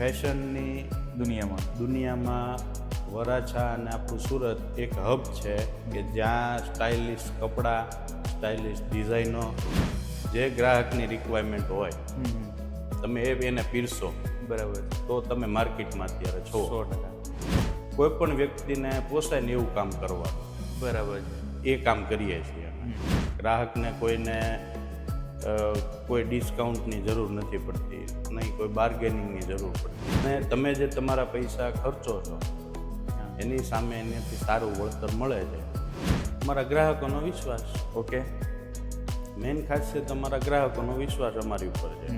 ફેશનની દુનિયામાં વરાછા અને આપણું સુરત એક હબ છે કે જ્યાં સ્ટાઇલિશ કપડાં, સ્ટાઇલિશ ડિઝાઇનો, જે ગ્રાહકની રિક્વાયરમેન્ટ હોય તમે એને પીરસો, બરાબર, તો તમે માર્કેટમાં અત્યારે છો. 100%. કોઈ પણ વ્યક્તિને પોસાય ને એવું કામ કરવા, બરાબર છે. એ કામ કરીએ છીએ અમે. ગ્રાહકને કોઈને કોઈ ડિસ્કાઉન્ટની જરૂર નથી પડતી, નહીં કોઈ બાર્ગેનિંગની જરૂર પડતી. અને તમે જે તમારા પૈસા ખર્ચો છો એની સામે એનાથી સારું વળતર મળે છે. અમારા ગ્રાહકોનો વિશ્વાસ. ઓકે. મેઇન ખાસિયત અમારા ગ્રાહકોનો વિશ્વાસ અમારી ઉપર છે.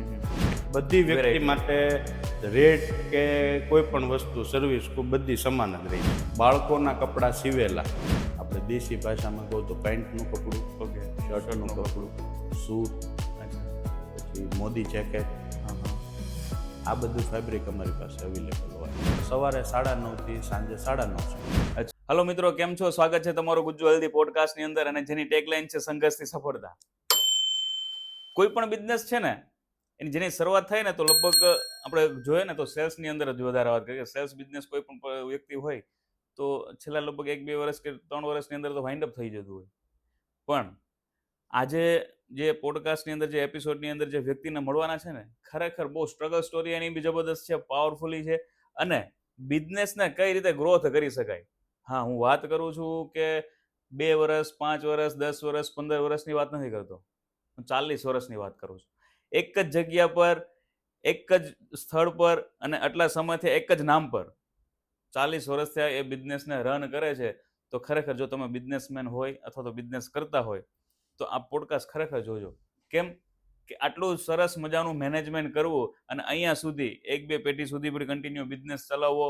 બધી વ્યક્તિ માટે રેટ કે કોઈ પણ વસ્તુ, સર્વિસ બધી સમાન જ રહી છે. બાળકોના કપડાં સીવેલા, આપણે દેશી ભાષામાં કહું તો પેન્ટનું કપડું, ઓકે, શર્ટનું કપડું, સૂટ, પછી મોદી જેકેટ, આ બધું ફેબ્રિક અમારી પાસે અવેલેબલ હોય. સવારે 9:30 થી સાંજે 9:30. હલો મિત્રો, કેમ છો? સ્વાગત છે તમારું ગુજ્જુ હેલ્ધી પોડકાસ્ટની અંદર, અને જેની ટેગલાઇન છે સંઘર્ષથી સફળતા. કોઈ પણ બિઝનેસ છે ને, એની જેની શરૂઆત થાય ને, તો લગભગ આપણે જોઈએ ને તો સેલ્સની અંદર જ વધારે વાત કરીએ. સેલ્સ બિઝનેસ કોઈ પણ વ્યક્તિ હોય તો છેલ્લા લગભગ 1-2 વર્ષ કે 3 વર્ષની અંદર તો વાઇન્ડ અપ થઈ જતું હોય. પણ આજે જે પોડકાસ્ટની અંદર, જે એપિસોડની અંદર જે વ્યક્તિને મળવાના છે ને, ખરેખર બહુ સ્ટ્રગલ સ્ટોરી એની બી જબરદસ્ત છે, પાવરફુલી છે, અને બિઝનેસને કઈ રીતે ગ્રોથ કરી શકાય. હા, હું વાત કરું છું કે 2 વર્ષ, 5 વર્ષ, 10 વર્ષ, 15 વર્ષની વાત નથી કરતો, હું 40 વર્ષની વાત કરું છું. એક જ જગ્યા પર, એક જ સ્થળ પર, અને આટલા સમયથી એક જ નામ પર 40 વર્ષથી એ બિઝનેસને રન કરે છે. તો ખરેખર જો તમે બિઝનેસમેન હોય અથવા તો બિઝનેસ કરતા હોય તો આ પોડકાસ્ટ ખરેખર જોજો. કેમ કે આટલું સરસ મજાનું મેનેજમેન્ટ કરવું, અને અહીંયા સુધી 1-2 પેઢી સુધી પણ કન્ટિન્યુ બિઝનેસ ચલાવવો,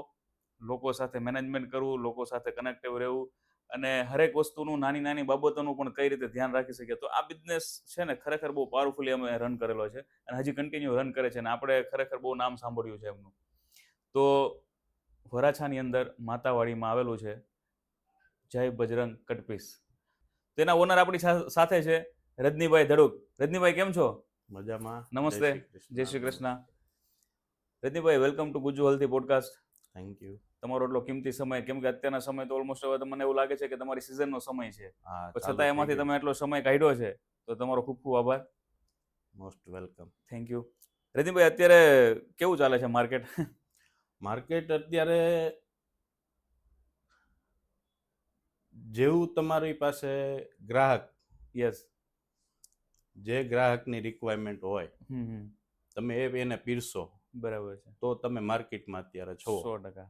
લોકો સાથે મેનેજમેન્ટ કરવું, લોકો સાથે કનેક્ટિવ રહેવું, અને હરેક વસ્તુનું, નાની નાની બાબતોનું પણ કઈ રીતે ધ્યાન રાખી શકીએ. તો આ બિઝનેસ છે ને ખરેખર બહુ પાવરફુલી અમે રન કરેલો છે, અને હજી કન્ટિન્યુ રન કરે છે, અને આપણે ખરેખર બહુ નામ સાંભળ્યું છે એમનું. તો વરાછાની અંદર માતાવાડીમાં આવેલું છે જય બજરંગ કટપીસ. તેના ઓનર આપણી સાથે છે રજનીભાઈ ધડુક. રજનીભાઈ, કેમ છો? મજામાં. નમસ્તે. જય Shri Krishna. Rajnibhai, welcome to Gujju healthy podcast. Thank you. તમારો એટલો કિંમતી સમય, કેમ કે અત્યારના સમય તો ઓલમોસ્ટ હવે મને એવું લાગે છે કે તમારી સિઝનનો સમય છે, છતાં એમાંથી તમે એટલો સમય કાઢ્યો છે, તો તમારો ખૂબ ખૂબ આભાર. Most welcome. Thank you. Rajnibhai, અત્યારે કેવું ચાલે છે માર્કેટ? માર્કેટ અત્યારે જેવું તમારી પાસે ગ્રાહક, યસ, જે ગ્રાહકની રિક્વાયરમેન્ટ હોય તમે એને પીરસો, બરાબર છે, તો તમે માર્કેટમાં અત્યારે છો. 100%.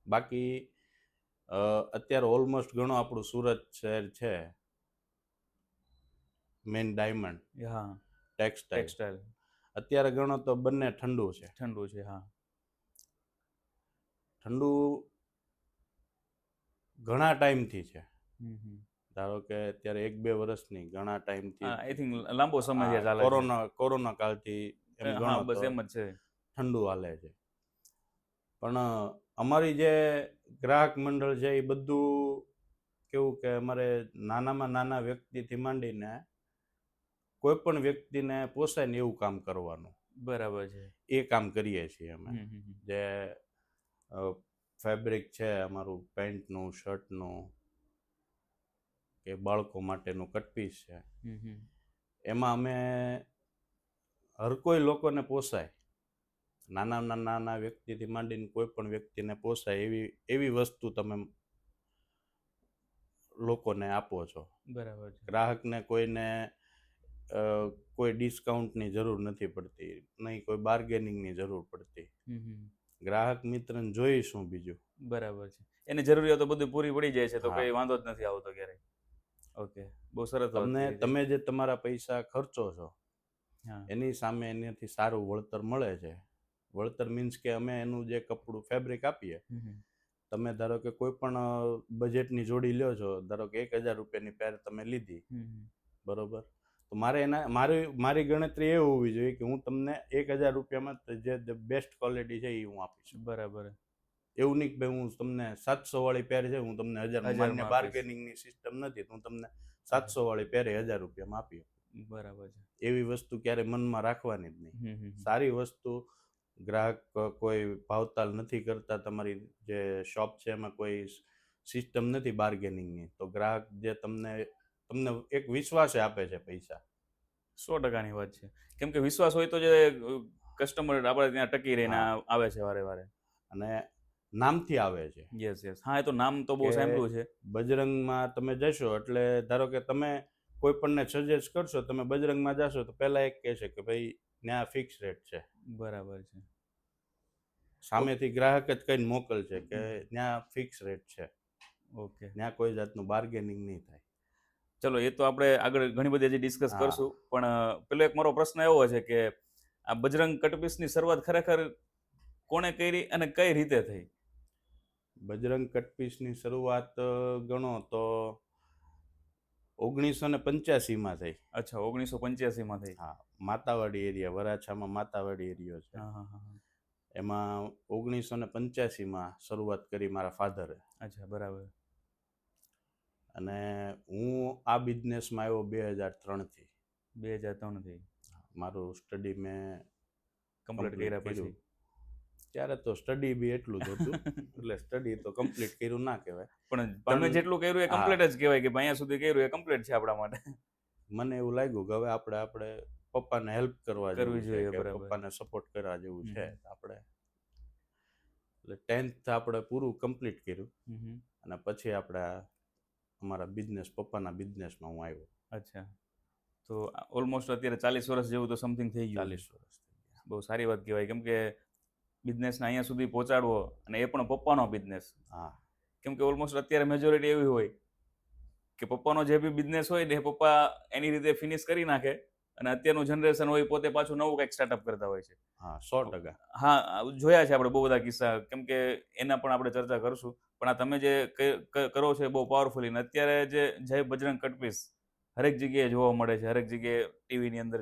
બાકી અત્યારે ઓલમોસ્ટ ઘણો આપણું સુરત શહેર છે મેન ડાયમંડ, હા, ટેક્સટાઇલ. અત્યારે ગણો તો બંને ઠંડુ છે. ઠંડુ છે, હા. ઠંડુ ઘણા ટાઈમથી છે. ધારો કે અત્યારે 1-2 વર્ષની, ઘણા ટાઈમથી, આઈ થિંક લાંબો સમય છે ચાલે છે. કોરોના કાળથી એમ હા, ગણો બસ તો એમ જ છે. ઠંડુ હાલે છે. પણ અમારી જે ગ્રાહક મંડળ છે એ બધું કેવું કે અમારે નાનામાં નાના વ્યક્તિથી માંડીને કોઈ પણ વ્યક્તિને પોસાય ને એવું કામ કરવાનું. બરાબર છે. એ કામ કરીએ છીએ અમે. જે ફેબ્રિક છે અમારું, પેન્ટનું, શર્ટનું, કે બાળકો માટેનું કટપીસ છે, એમાં અમે હર કોઈ લોકોને પોસાય, નાના વ્યક્તિથી માંડીને કોઈ પણ વ્યક્તિને પોસાય એવી વસ્તુ તમે લોકોને આપો છો. બરાબર છે. ગ્રાહકને કોઈને કોઈ ડિસ્કાઉન્ટની જરૂર નથી પડતી, નહીં કોઈ બાર્ગેનિંગની જરૂર પડતી. ગ્રાહક મિત્રને જોઈશું બીજું. બરાબર છે. એની જરૂરિયાતો બધી પૂરી પડી જાય છે, તો કઈ વાંધો જ નથી આવતો ક્યારેય. ઓકે, બહુ સરસ. તમે જે તમારા પૈસા ખર્ચો છો એની સામે એનાથી સારું વળતર મળે છે. વળતર મીન્સ કે અમે એનું જે કપડું, ફેબ્રિક આપીએ, તમે ધારો કે કોઈ પણ બજેટની જોડી લ્યો છો, ધારો કે 1000 રૂપિયાની પેર તમે લીધી, બરોબર, તો મારી ગણતરી એ હોવી જોઈએ કે હું તમને 1000 રૂપિયામાં જે બેસ્ટ ક્વોલિટી છે એ હું આપીશ. બરાબર. એવું નહીં કે હું તમને 700 વાળી પેર છે હું તમને 1000, માન્ય બાર્ગેનિંગની સિસ્ટમ નથી, હું તમને 700 વાળી પેર 1000 રૂપિયામાં આપી. બરાબર છે. એવી વસ્તુ ક્યારે મનમાં રાખવાની જ નહીં. સારી વસ્તુ ગ્રાહક કોઈ ભાવતાલ નથી કરતા, તમારી જે શોપ છે એમાં કોઈ સિસ્ટમ નથી બાર્ગેનિંગની, તો ગ્રાહક જે તમને એક વિશ્વાસે આપે છે પૈસા. 100%ની વાત છે. કેમ કે વિશ્વાસ હોય તો જે કસ્ટમર આપણે ત્યાં ટકી રહીને હા. આવે છે વારે વારે. અને નામથી આવે છે યસ. હા, એ તો નામ તો બહુ કે સાંભળ્યું છે. બજરંગમાં તમે જશો એટલે ધારો કે તમે કોઈ પણને સજેસ્ટ કરશો, તમે બજરંગમાં જશો તો પહેલા એક કહે છે કે ભાઈ ત્યાં ફિક્સ રેટ છે. બરાબર છે. સામેથી ગ્રાહક જ કહીને મોકલશે કે ત્યાં ફિક્સ રેટ છે, ઓકે, ત્યાં કોઈ જાતનું બાર્ગેનિંગ નહીં થાય. ચલો એ તો આપણે આગળ ઘણી બધી હજી ડિસ્કસ હા. કરશું, પણ પેલો એક મારો પ્રશ્ન એવો છે કે આ બજરંગ કટપીસની શરૂઆત ખરેખર કોણે કરી અને કઈ રીતે થઈ? બજરંગ કટપીસની શરૂઆત ગણો તો 1985માં થઈ. અચ્છા, 1985માં થઈ. હા, માતાવાડી એરિયા, વરાછામાં માતાવાડી એરિયો છે. હા હા હા. એમાં 1985માં શરૂઆત કરી મારા ફાધરે. અચ્છા, બરાબર. અને હું આ બિઝનેસમાં આવ્યો 2003થી. 2003થી મારું સ્ટડી મેં કમ્પ્લીટ કર્યા પછી? ત્યારે તો સ્ટડી બી એટલું જ હતું એટલે સ્ટડી તો કમ્પ્લીટ કર્યું ના કહેવાય. પણ તમે જેટલું કર્યું એ કમ્પ્લીટ જ કહેવાય કે ભાઈ અહીંયા સુધી કર્યું એ કમ્પ્લીટ છે આપણા માટે. મને એવું લાગ્યું કે હવે આપણે પપ્પાને હેલ્પ કરવા જેવું કરવી છે, જોઈએ, કે બરાબર. પપ્પાને સપોર્ટ કરવા જેવું છે. આપણે એટલે 10th આપણે પૂરું કમ્પ્લીટ કર્યું અને પછી આપણે અમારા બિઝનેસ, પપ્પાના બિઝનેસમાં હું આવ્યો. અચ્છા, તો ઓલમોસ્ટ અત્યારે 40 વર્ષ જેવું તો સમથિંગ થઈ ગયું. 40 વર્ષ થઈ ગયા. બહુ સારી વાત કહેવાય, કેમ કે બિઝનેસને અહીંયા સુધી પહોંચાડવો અને એ પણ પપ્પાનો બિઝનેસ. હા. કેમ કે ઓલમોસ્ટ અત્યારે મેજોરિટી એવી હોય કે પપ્પાનો જે બી બિઝનેસ હોય ને એ પપ્પા એની રીતે ફિનિશ કરી નાખે અને અત્યારનું જનરેશન હોય પોતે પાછું નવું કંઈક સ્ટાર્ટઅપ કરતા હોય છે. હા, 100%. હા, જોયા છે આપણે બહુ બધા કિસ્સા, કેમ કે એના પણ આપણે ચર્ચા કરશું. પણ આ તમે જે કરો છો એ બહુ પાવરફુલી, અને અત્યારે જે જય બજરંગ કટપીસ હરેક જગ્યાએ જોવા મળે છે, હરેક જગ્યાએ ટીવીની અંદર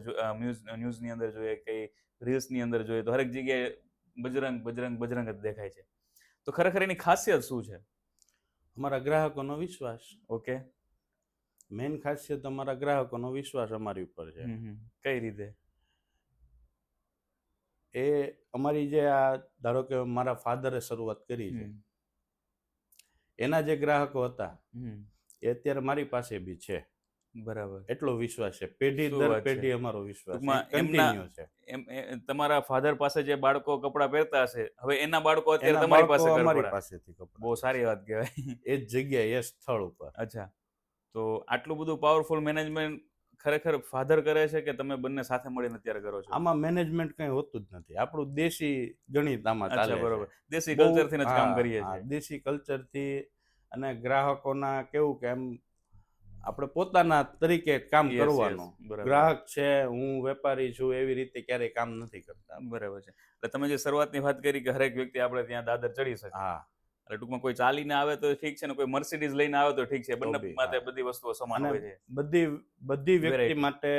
ન્યૂઝની અંદર જોઈએ કે રીલ્સની અંદર જોઈએ તો હરેક જગ્યાએ બજરંગ બજરંગ બજરંગ જ દેખાય છે. તો ખરેખર એની ખાસિયત શું છે? અમારા ગ્રાહકોનો વિશ્વાસ. ઓકે, મેઇન ખાસિયત અમારા ગ્રાહકોનો વિશ્વાસ અમારી ઉપર છે. કઈ રીતે? એ અમારી જે આ ધારો કે મારા ફાધરે શરૂઆત કરી છે, એના જે ગ્રાહકો હતા એ અત્યારે મારી પાસે બી છે. બરાબર. એટલો વિશ્વાસ છે, પેઢી શું દર વાત છે? પેઢી અમારો વિશ્વાસ ટૂંકમાં કન્ટિન્યુ છે. તમારા ફાધર પાસે જે બાળકો કપડાં પહેરતા હશે, હવે એના બાળકો અત્યારે એના તમારી બાળકો પાસે અમારી કપડાં. પાસેથી કપડાં બહુ લે સારી છે. વાત કહેવાય. એ જ જગ્યાએ, એ સ્થળ ઉપર. અચ્છા, તો આટલું બધું પાવરફુલ મેનેજમેન્ટ ખરેખર ફાધર કરે છે કે તમે બંને સાથે મળીને અત્યારે કરો છો? આમાં મેનેજમેન્ટ કંઈ હોતું જ નથી, આપણું દેશી ગણિત આમાં ચાલે અચ્છા, છે. બરોબર. દેશી બહુ કલ્ચરથી જ કામ કરીએ છીએ. દેશી કલ્ચરથી. અને ગ્રાહકોના કેવું કે એમ આપણે પોતાના તરીકે કામ Yes, કરવાનું. yes, બરાબર. ગ્રાહક છે, હું વેપારી છું, એવી રીતે ક્યારેય કામ નથી કરતા. બરાબર છે. એટલે તમે જે શરૂઆતની વાત કરી કે હરેક વ્યક્તિ આપણે ત્યાં દાદર ચડી શકે. હા. એટલે ટૂંકમાં કોઈ ચાલીને આવે તો ઠીક છે ને કોઈ મર્સિડીઝ લઈને આવે તો ઠીક છે, બંને બી, માટે હા. બધી વસ્તુઓ સમાન અને હોય છે. બધી વ્યક્તિ Variety. માટે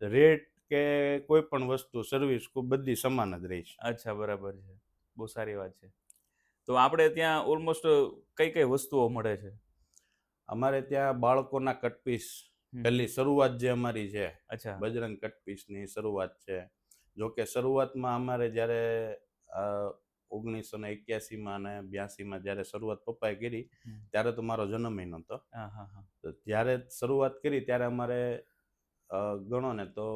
રેટ કે કોઈ પણ વસ્તુ, સર્વિસ બધી સમાન જ રહી છે. અચ્છા, બરાબર છે. બહુ સારી વાત છે. તો આપણે ત્યાં ઓલમોસ્ટ કઈ કઈ વસ્તુઓ મળે છે? અમારે ત્યાં બાળકોના કટપીસ, પહેલી શરૂઆત જે અમારી છે, અચ્છા, બજરંગ કટપીસની શરૂઆત છે. જો કે શરૂઆતમાં અમારે જ્યારે 1981માં અને 82માં જ્યારે શરૂઆત પપ્પાએ કરી ત્યારે તો મારો જન્મ ય નહોતો. તો જ્યારે શરૂઆત કરી ત્યારે અમારે ગણો ને તો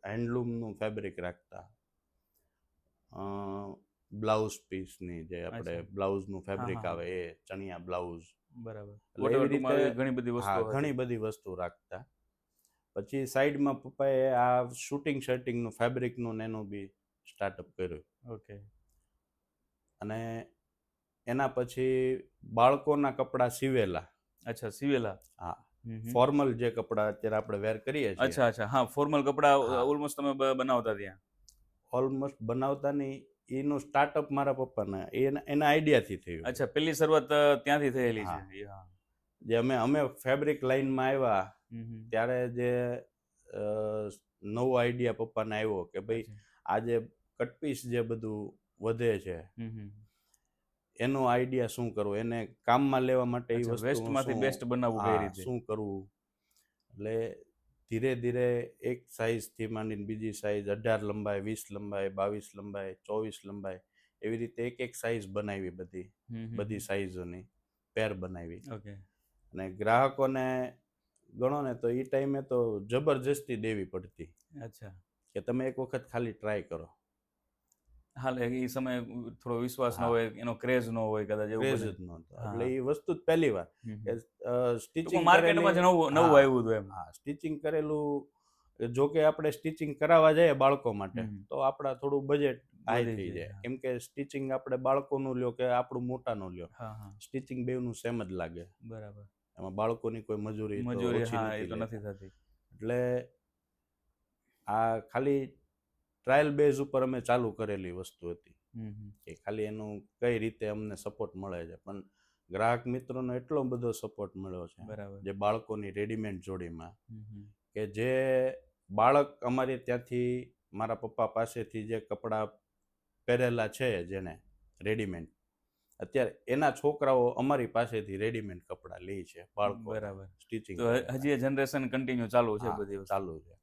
હેન્ડલૂમનું ફેબ્રિક રાખતા, બ્લાઉઝ પીસની જે આપણે અચ્છા. બ્લાઉઝનું ફેબ્રિક હા, હા, આવે એ, ચણિયા બ્લાઉઝ, બરાબર. એટલે એવી રીતે ઘણી બધી હા, વસ્તુઓ ઘણી હતી. બધી વસ્તુ રાખતા. પછી સાઈડમાં પપ્પાએ આ શૂટિંગ શર્ટિંગનું ફેબ્રિકનું ને એનું બી સ્ટાર્ટઅપ કર્યું. ઓકે. અને એના પછી બાળકોના કપડાં સીવેલા. અચ્છા, સિવેલા. હા, ફોર્મલ જે કપડાં અત્યારે આપણે વેર કરીએ છીએ. અચ્છા, અચ્છા. હા, ફોર્મલ કપડાં હા. ઓલમોસ્ટ તમે બનાવતા ત્યાં. ઓલમોસ્ટ બનાવતા નહીં, એનું સ્ટાર્ટઅપ મારા પપ્પાના એના આઈડિયાથી થયું. અચ્છા, પેલી શરૂઆત ત્યાંથી થયેલી હા. છે. હા. જે અમે ફેબ્રિક લાઈનમાં આવ્યા ત્યારે જે નવો આઈડિયા પપ્પાને આવ્યો કે ભાઈ આ જે કટપીસ જે બધું વધે છે એનો આઈડિયા શું કરવો, એને કામમાં લેવા માટે એ વસ્તુ વેસ્ટમાંથી બેસ્ટ બનાવવું કઈ રીતે? શું કરવું. એટલે ધીરે ધીરે એક સાઇઝથી માંડીને બીજી સાઇઝ 18 લંબાઈ, 20 લંબાઈ, 22 લંબાઈ, 24 લંબાઈ, એવી રીતે એક સાઇઝ બનાવી બધી સાઇઝોની પેર બનાવી. ઓકે. અને ગ્રાહકોને ગણો ને તો એ ટાઈમે તો જબરજસ્તી દેવી પડતી. અચ્છા. કે તમે એક વખત ખાલી ટ્રાય કરો. હાલ એ સમયે થોડો વિશ્વાસ ન હોય, એનો ક્રેઝ ન હોય કદાચ, એવું ક્રેઝ બને. જ નહોતો. એટલે એ વસ્તુ જ પહેલી વાર કે સ્ટિચિંગ માર્કેટમાં જ નવું આવ્યું હતું એમ. હા, સ્ટિચિંગ કરેલું, જો કે આપણે સ્ટિચિંગ કરાવવા જઈએ બાળકો માટે તો આપણા થોડું બજેટ હાઈ થઈ જાય. કેમ કે સ્ટિચિંગ આપણે બાળકોનું લ્યો કે આપણું મોટાનું લ્યો, સ્ટિચિંગ બેવનું સેમ જ લાગે. બરાબર. એમાં બાળકોની કોઈ મજૂરી તો ઓછી નથી થતી. એટલે આ ખાલી ટ્રાયલ બેઝ ઉપર અમે ચાલુ કરેલી વસ્તુ હતી કે ખાલી એનું કઈ રીતે અમને સપોર્ટ મળે છે. પણ ગ્રાહક મિત્રોનો એટલો બધો સપોર્ટ મળ્યો છે, જે બાળકોની રેડીમેડ જોડીમાં, કે જે બાળક અમારી ત્યાંથી મારા પપ્પા પાસેથી જે કપડાં પહેરેલા છે જેને રેડીમેડ, અત્યારે એના છોકરાઓ અમારી પાસેથી રેડીમેડ કપડાં લે છે બાળકો. બરાબર. સ્ટિચિંગ હજી જનરેશન કન્ટિન્યુ ચાલુ છે બધી ચાલુ છે.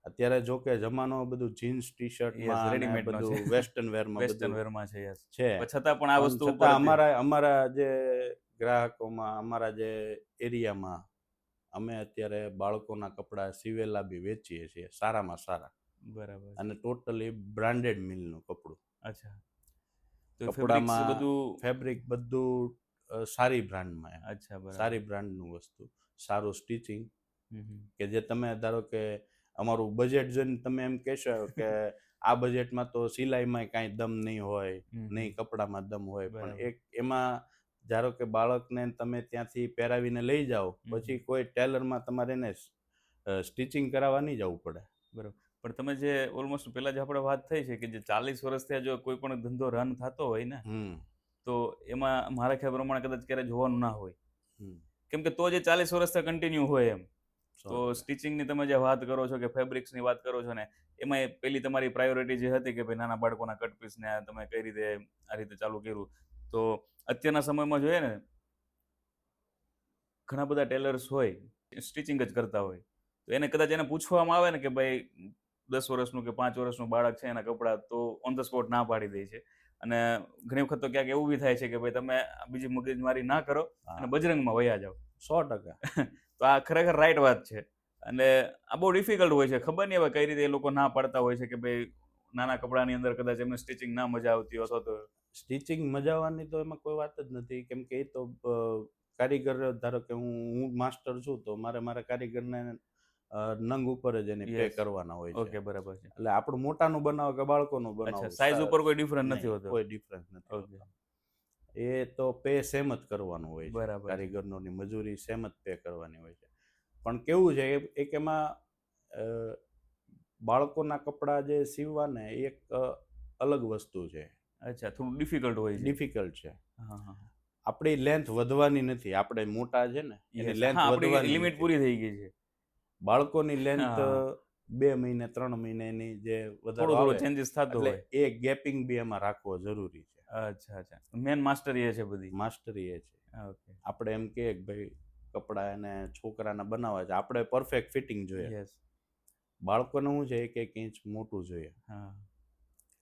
અત્યારે જો કે જમાનો બધું જીન્સ ટી શર્ટમાં રેડીમેડ બધું વેસ્ટર્ન વેરમાં છે. છતાં પણ આ વસ્તુ અમારા જે ગ્રાહકોમાં, અમારા જે એરિયામાં અમે અત્યારે બાળકોના કપડાં સીવેલા બી વેચીએ છીએ, સારામાં સારા. બરાબર. અને ટોટલી બ્રાન્ડેડ મિલનું કપડું. અચ્છા. કપડામાં ફેબ્રિક બધું સારી બ્રાન્ડમાં. અચ્છા, બરાબર. સારી બ્રાન્ડનું વસ્તુ, સારું સ્ટિચિંગ, કે જે તમે ધારો કે અમારું બજેટ જોઈને તમે એમ કહેશો કે આ બજેટમાં તો સિલાઈમાં કાંઈ દમ નહીં હોય, નહીં કપડામાં દમ હોય, પણ એક એમાં ધારો કે બાળકને તમે ત્યાંથી પહેરાવીને લઈ જાઓ, પછી કોઈ ટેલરમાં તમારે એને સ્ટિચિંગ કરાવવા નહીં જવું પડે. બરાબર. પણ તમે જે ઓલમોસ્ટ પહેલા જે આપણે વાત થઈ છે કે જે 40 વર્ષથી જો કોઈ પણ ધંધો રન થતો હોય ને, તો એમાં મારા ખ્યાલ પ્રમાણે કદાચ ક્યારે જોવાનું ના હોય. કેમ કે તો જે 40 વર્ષથી કન્ટિન્યુ હોય એમ. તો સ્ટિચિંગની તમે જે વાત કરો છો કે ફેબ્રિક્સની વાત કરો છો ને, એમાં પહેલી તમારી પ્રાયોરિટી જે હતી કે ભાઈ નાના બાળકોના કટ પીસને તમે કઈ રીતે આ રીતે ચાલુ કર્યું. તો અત્યારના સમયમાં જોઈએ ને, ઘણા બધા ટેલર્સ હોય સ્ટિચિંગ જ કરતા હોય, તો એને કદાચ એને પૂછવામાં આવે ને કે ભાઈ 10 વર્ષનું કે 5 વર્ષનું બાળક છે એના કપડાં, તો ઓન ધ સ્પોટ ના પાડી દે છે. અને ઘણી વખત તો ક્યાંક એવું બી થાય છે કે ભાઈ તમે બીજી મગજમારી ના કરો અને બજરંગમાં વયા જાઓ. 100%. તો આ ખરેખર રાઈટ વાત છે. અને આ બહુ ડિફિકલ્ટ હોય છે. ખબર નહીં હવે કઈ રીતે એ લોકો ના પાડતા હોય છે કે ભાઈ નાના કપડાની અંદર કદાચ એમને સ્ટિચિંગ ના મજા આવતી હોય, અથવા તો સ્ટિચિંગ મજા આવવાની તો એમાં કોઈ વાત જ નથી. કેમ કે એ તો કારીગર, ધારો કે હું માસ્ટર છું તો મારા કારીગરને નંગ ઉપર જ એને પે કરવાના હોય છે. ઓકે, બરાબર છે. એટલે આપણું મોટાનું બનાવો કે બાળકોનું બનાવો, સાઈઝ ઉપર કોઈ ડિફરન્સ નથી હોતો. કોઈ ડિફરન્સ નથી હોતો. એ તો પે સેમ જ કરવાનું હોય છે. બરાબર. કારીગરનોની મજૂરી સેમ જ પે કરવાની હોય છે. પણ કેવું છે, એક એમાં બાળકોના કપડાં જે સીવવા ને એક અલગ વસ્તુ છે. અચ્છા, થોડું ડિફિકલ્ટ છે. આપણી લેન્થ વધવાની નથી. આપણે મોટા છે ને, એની લેન્થ વધવાની, લિમિટ પૂરી થઈ ગઈ છે. બાળકોની લેન્થ 2 મહિને 3 મહિનેની જે વધારો થોડો ચેન્જીસ થતો હોય, એ ગેપિંગ બી એમાં રાખવો જરૂરી છે. અચ્છા. મેન માસ્ટરી એ છે બધી. માસ્ટરી એ છે. ઓકે. આપણે એમ કે ભાઈ કપડા એને છોકરાના બનાવવા છે, આપણે પરફેક્ટ ફિટિંગ જોઈએ. બાળકોને શું છે, 1 ઇંચ મોટું જોઈએ.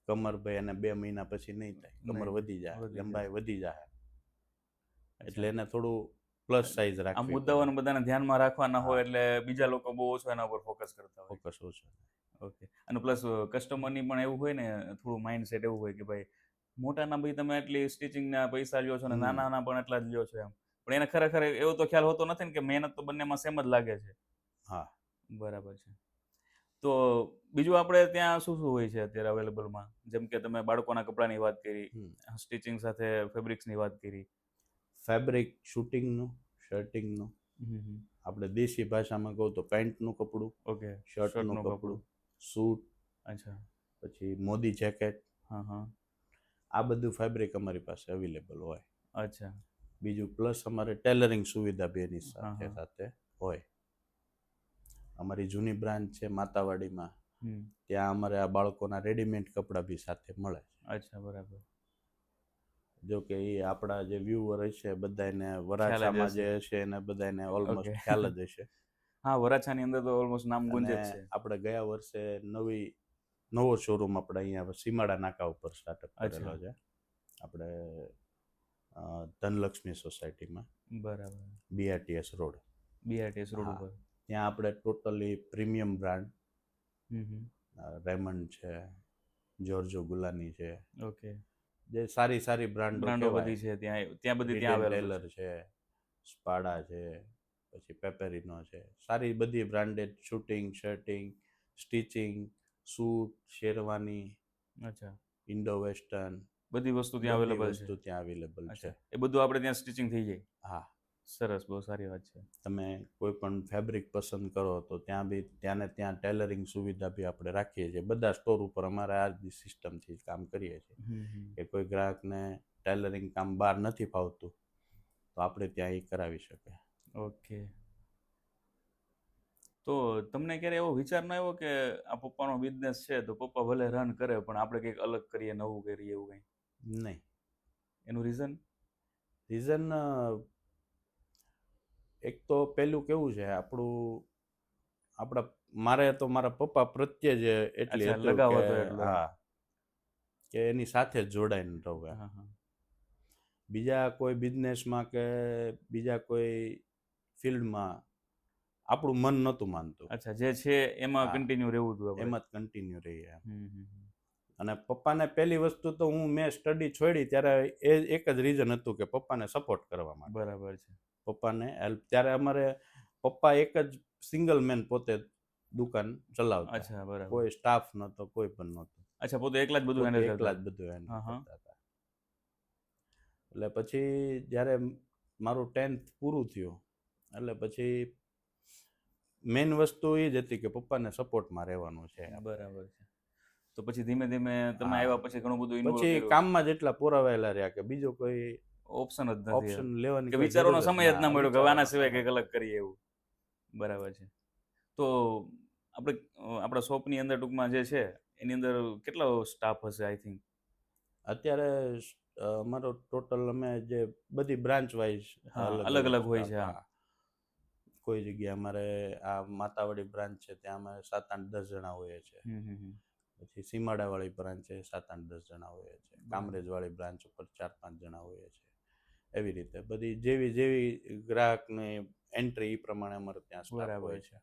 કમર ભાઈ એને 2 મહિના પછી નહીં થાય, કમર વધી જાય, લંબાઈ વધી જાય, એટલે એને થોડું પ્લસ સાઇઝ રાખવી. આ મુદ્દાઓને બધાને ધ્યાનમાં રાખવાના હોય, એટલે બીજા લોકો બહુ ઓછો એના ઉપર ફોકસ કરતા હોય. ફોકસ ઓછો. ઓકે. અને પ્લસ કસ્ટમરની પણ એવું હોય ને, થોડું માઇન્ડસેટ એવું હોય કે ભાઈ મોટાના ભાઈ તમે એટલી સ્ટિચિંગના પૈસા લ્યો છો ને નાના પણ એટલા જ લ્યો છો એમ. પણ એને ખરેખર એવો તો ખ્યાલ હોતો નથી ને કે મહેનત તો બંનેમાં સેમ જ લાગે છે. હા, બરાબર છે. તો બીજું આપણે ત્યાં શું હોય છે અત્યારે અવેલેબલમાં? જેમ કે તમે બાળકોના કપડાની વાત કરી, સ્ટિચિંગ સાથે ફેબ્રિક્સની વાત કરી. ફેબ્રિક શૂટિંગનું, શર્ટિંગનું, આપણે દેશી ભાષામાં કહું તો પેન્ટનું કપડું, ઓકે, શર્ટનું કપડું, સૂટ, અચ્છા, પછી મોદી જેકેટ, આ બધું ફેબ્રિક અમારી પાસે અવેલેબલ હોય. અચ્છા. બીજું પ્લસ અમારે ટેલરિંગ સુવિધા બી એની સાથે સાથે હોય. અમારી જૂની બ્રાન્ચ છે માતાવાડીમાં, ત્યાં અમારે આ બાળકોના રેડીમેડ કપડાં બી સાથે મળે છે. અચ્છા, બરાબર. જો કે એ આપણા જે વ્યુઅર હશે બધાને વરાછામાં જે હશે એને બધાને ઓલમોસ્ટ ખ્યાલ જ હશે. હા, વરાછાની અંદર તો ઓલમોસ્ટ નામ ગુંજે અને જ છે. આપણે ગયા વર્ષે નવો શોરૂમ આપણે અહીંયા સીમાડા નાકા ઉપર સ્ટાર્ટઅપ કરેલો અચ્છા. છે આપણે ધનલક્ષ્મી સોસાયટીમાં, બરાબર. BRTS road. BRTS રોડ હા. ઉપર. ત્યાં આપણે ટોટલી પ્રીમિયમ બ્રાન્ડ, હમ. રેમન્ડ છે, જોર્જો ગુલાની છે, ઓકે. જે સારી સારી બ્રાન્ડો બધી છે ત્યાં બધી ત્યાં આવેલું ટેલર છે, સ્પાડા છે, પછી પેપેરિનો છે, સારી બધી branded suiting, shirting, stitching, suit, sherwani, અચ્છા, ઇન્ડો વેસ્ટર્ન, બધી વસ્તુ ત્યાં બધી અવેલેબલ છે. વસ્તુ ત્યાં અવેલેબલ છે. અચ્છા, એ બધું આપણે ત્યાં સ્ટિચિંગ થઈ જાય. હા, સરસ, બહુ સારી વાત છે. તમે કોઈ પણ ફેબ્રિક પસંદ કરો તો ત્યાં ટેલરિંગ સુવિધા બી આપણે રાખીએ છીએ. બધા સ્ટોર ઉપર અમારે આ જ સિસ્ટમથી કામ કરીએ છીએ કે કોઈ ગ્રાહકને ટેલરિંગ કામ બહાર નથી ફાવતું તો આપણે ત્યાં એ કરાવી શકે. ઓકે. તો તમને ક્યારે એવો વિચાર ન આવ્યો કે આ પપ્પાનો બિઝનેસ છે તો પપ્પા ભલે રન કરે પણ આપણે કંઈક અલગ કરીએ, નવું કરીએ, એવું કંઈ? નહીં. એનું રીઝન? રીઝન એક તો પેલું કેવું છે, મારે તો મારા પપ્પા પ્રત્યે જ એટલી અચ્છા, હતું લગાવ કે હતો એટલો. હા, કે એની સાથે જ જોડાઈને રહું. હા, હા. બીજા કોઈ બિઝનેસમાં કે બીજા કોઈ ફિલ્ડમાં આપણું મન નહોતું માનતું. અચ્છા, જે છે એમાં હા, કન્ટિન્યુ રહેવું હતું આપણે. એમાં જ કન્ટિન્યુ રહીએ. હમ. અને પપ્પાને પહેલી વસ્તુ તો મેં સ્ટડી છોડી ત્યારે એ એક જ રીઝન હતું કે પપ્પાને સપોર્ટ કરવા માટે. બરાબર છે. પપ્પાને હેલ્પ. ત્યારે અમારે પપ્પા એક જ સિંગલ મેન પોતે દુકાન ચલાવતા. અચ્છા, બરાબર. કોઈ સ્ટાફ નહોતો, કોઈ પણ નહોતું. અચ્છા, પોતે એકલા જ બધું પોતે હેન્ડલ એકલા કરતા. જ બધું હેન્ડલ હા, હા. કરતા હતા. એટલે પછી જ્યારે મારું 10th પૂરું થયું એટલે પછી મેઇન વસ્તુ એ જ હતી કે પપ્પાને સપોર્ટમાં રહેવાનું છે. બરાબર છે. તો પછી ધીમે ધીમે તમે હા. આવ્યા પછી ઘણું બધું ઇન્વોલ્વ પછી કર્યું. કામમાં જ એટલા પુરાવાયેલા રહ્યા કે બીજો કોઈ ઓપ્શન જ નથી ઓપ્શન લેવાની કે કોઈ વિચારોનો જરૂર સમય જ ના મળ્યો કે આના વિચારવાનો સિવાય સમય. કંઈક અલગ કરીએ એવું. બરાબર છે. તો આપણે આપણા શોપની અંદર ટૂંકમાં જે છે એની અંદર કેટલો સ્ટાફ હશે આઈ થિંક? અત્યારે અમારો ટોટલ અમે જે બધી બ્રાન્ચ વાઇઝ હા, અલગ અલગ હોય છે. હા. કોઈ જગ્યાએ અમારે આ માતાવાડી બ્રાન્ચ છે ત્યાં અમે 7-8-10 જણા હોઈએ છીએ. પછી સીમાડાવાળી બ્રાન્ચ છે 7-8-10 જણા હોઈએ છીએ. કામરેજવાળી બ્રાન્ચ ઉપર 4-5 જણા હોઈએ છીએ. એવી રીતે બધી જેવી ગ્રાહકની એન્ટ્રી એ પ્રમાણે અમારે ત્યાં સ્ટાફ હોય છે.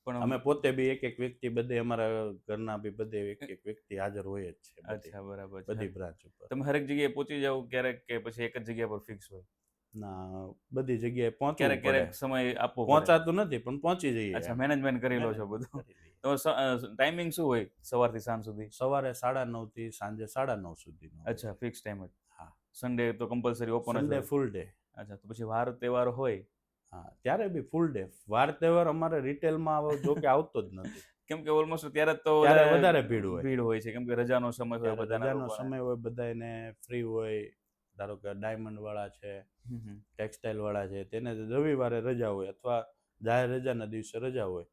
પણ અમે પોતે બી એક વ્યક્તિ, બધે અમારા ઘરના બી બધે એક વ્યક્તિ હાજર હોય જ છે અચ્છા, બરાબર છે. બધી બ્રાન્ચ ઉપર. તમે હરેક જગ્યાએ પહોંચી જાવ ક્યારેક કે પછી એક જ જગ્યા પર ફિક્સ હોય? ના, બધી જગ્યાએ પહોંચવું ક્યારેક પડે. ક્યારેક સમય આપવો પડે. પહોંચાતું નથી પણ પહોંચી જઈએ. અચ્છા, મેનેજમેન્ટ કરી લો છો બધું. કરી લઈએ. તો ટાઈમિંગ શું હોય સવારથી સાંજ સુધી? સવારે 9:30 થી સાંજે 9:30 સુધીનો. અચ્છા, ફિક્સ ટાઈમ જ. હા. સન્ડે તો કમ્પલસરી ઓપન જ સન્ડે હોય? Full day. અચ્છા, તો પછી વાર તહેવાર હોય? હા, ત્યારે બી ફૂલ ડે. વાર તહેવાર અમારે રિટેલમાં જો કે આવતો જ નથી. કેમ કે ઓલમોસ્ટ ત્યારે તો ત્યારે વધારે ભીડ હોય છે કેમ કે રજાનો સમય હોય ત્યારે બધાના રજાનો લોકોને. સમય હોય, બધાને ફ્રી હોય. ધારો કે ડાયમંડ વાળા છે, ટેક્સટાઇલ વાળા છે, તેને રવિવારે રજા હોય અથવા જાહેર રજાના દિવસે રજા હોય.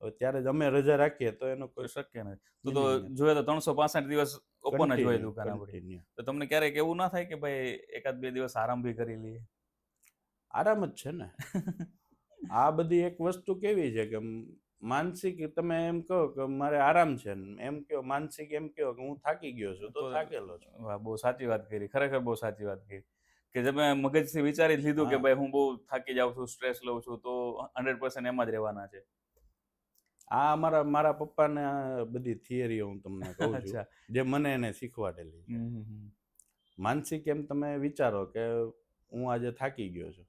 હવે ત્યારે જ અમે રજા રાખીએ તો એનો કોઈ શક્ય નથી. તો જોઈએ તો 365 દિવસ ઓપન જ હોય દુકાન આપણી. કન્ટિન્યુ. તો તમને ક્યારેક એવું ના થાય કે ભાઈ 1-2 દિવસ આરામ ભી કરી લઈએ? આરામ જ છે ને. આ બધી એક વસ્તુ કેવી છે કે માનસિક, તમે એમ કહો કે મારે આરામ છે, એમ કહો માનસિક એમ કહો કે હું થાકી ગયો છું તો થાકેલો છું. વાહ, બહુ સાચી વાત કરી, ખરેખર બહુ સાચી વાત કરી કે તમે મગજથી વિચારી લીધું કે ભાઈ હું બહુ થાકી જાઉં છું, સ્ટ્રેસ લઉં છું તો 100% એમાં જ રહેવાના છે. આ મારા પપ્પાને બધી થિયરીઓ હું તમને કહું છું જે મને એને શીખવાડેલી છે. માનસિક એમ તમે વિચારો કે હું આજે થાકી ગયો છું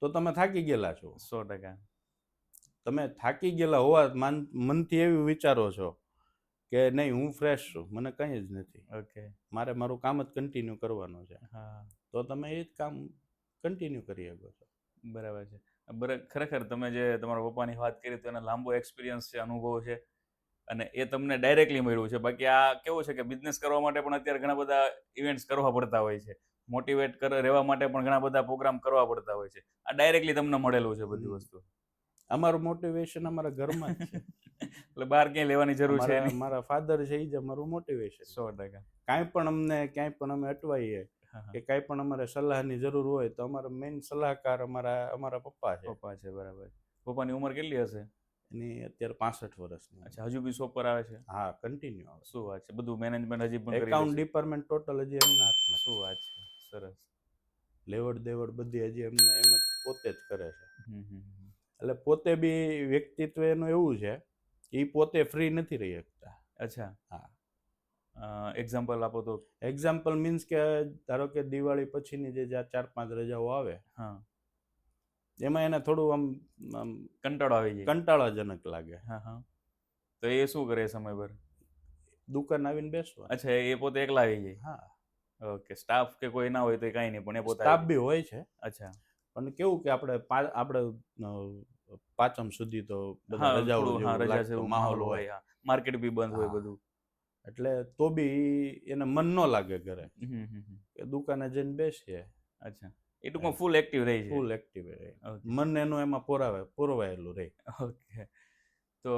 તો તમે થાકી ગયેલા છો. 100%. તમે થાકી ગયેલા હોવા મનથી એવું વિચારો છો કે નહીં હું ફ્રેશ છું, મને કંઈ જ નથી, ઓકે, મારે મારું કામ જ કન્ટિન્યુ કરવાનું છે, હા, તો તમે એ જ કામ કન્ટિન્યુ કરી શકો છો. બરાબર છે. ખરેખર તમે જે તમારા પપ્પાની વાત કરી તો એનો લાંબો એક્સપિરિયન્સ છે, અનુભવ છે અને એ તમને ડાયરેક્ટલી મળ્યું છે. બાકી આ કેવું છે કે બિઝનેસ કરવા માટે પણ અત્યારે ઘણા બધા ઇવેન્ટ્સ કરવા પડતા હોય છે, મોટિવેટ રહેવા માટે પણ ઘણા બધા પ્રોગ્રામ કરવા પડતા હોય છે. આ ડાયરેક્ટલી તમને મળેલું છે બધી વસ્તુ. અમારું મોટિવેશન અમારા ઘરમાં જ છે. એટલે બહાર ક્યાંય લેવાની જરૂર છે નહીં. મારા ફાધર છે એ જ અમારું મોટિવેશન. 100%. કાંઈ પણ ક્યાંય પણ અમે અટવાઈએ કે કાંઈ પણ અમારે સલાહની જરૂર હોય તો અમારા મેઇન સલાહકાર અમારા પપ્પા છે. બરાબર. પપ્પાની ઉંમર કેટલી હશે? એની અત્યારે 65 વર્ષની. અચ્છા, હજુ બી શોપ પર આવે છે? હા, કન્ટિન્યુ આવે. શું વાત છે, બધું મેનેજમેન્ટ હજી પણ કરી લે એકાઉન્ટ છે? ડિપાર્ટમેન્ટ ટોટલ હજી એમના હાથમાં. શું વાત છે, સરસ. લેવડ દેવડ બધી હજી એમ જ પોતે જ કરે છે. હમ. એટલે પોતે બી વ્યક્તિત્વ એનું એવું છે, એ પોતે ફ્રી નથી રહી શકતા. અચ્છા. હા. એક્ઝામ્પલ આપો તો. એક્ઝામ્પલ મીન્સ કે ધારો કે દિવાળી પછીની જે 4-5 રજાઓ આવે, હા. એમાં એને થોડું આમ કંટાળો આવી જાય. કંટાળાજનક લાગે. હા. તો એ શું કરે એ સમય પર? દુકાન આવીને બેસવા. અચ્છા, એ પોતે એકલા આવી જાય? હા. ઓકે, સ્ટાફ કે કોઈ ના હોય તો કાંઈ નહીં, પણ એ પોતે સ્ટાફ આવી બી જાય. હોય છે, અચ્છા. પણ કેવું કે આપણે પાંચમ સુધી તો બધા હા, રજાઓ થોડું હા જેવું રજા છે લાગતો એવું માહોલ હોય. હા. માર્કેટ બી બંધ હોય હા. બધું. એટલે તો બી એને મન ન લાગે ઘરે, હમ. કે દુકાને જઈને બેસીએ. અચ્છા, એ ટૂંકમાં ફૂલ એક્ટિવ રહી છે. ફૂલ એક્ટિવ રહે, ઓકે. મન એનું એમાં પોરવાયેલું રહે. ઓકે. તો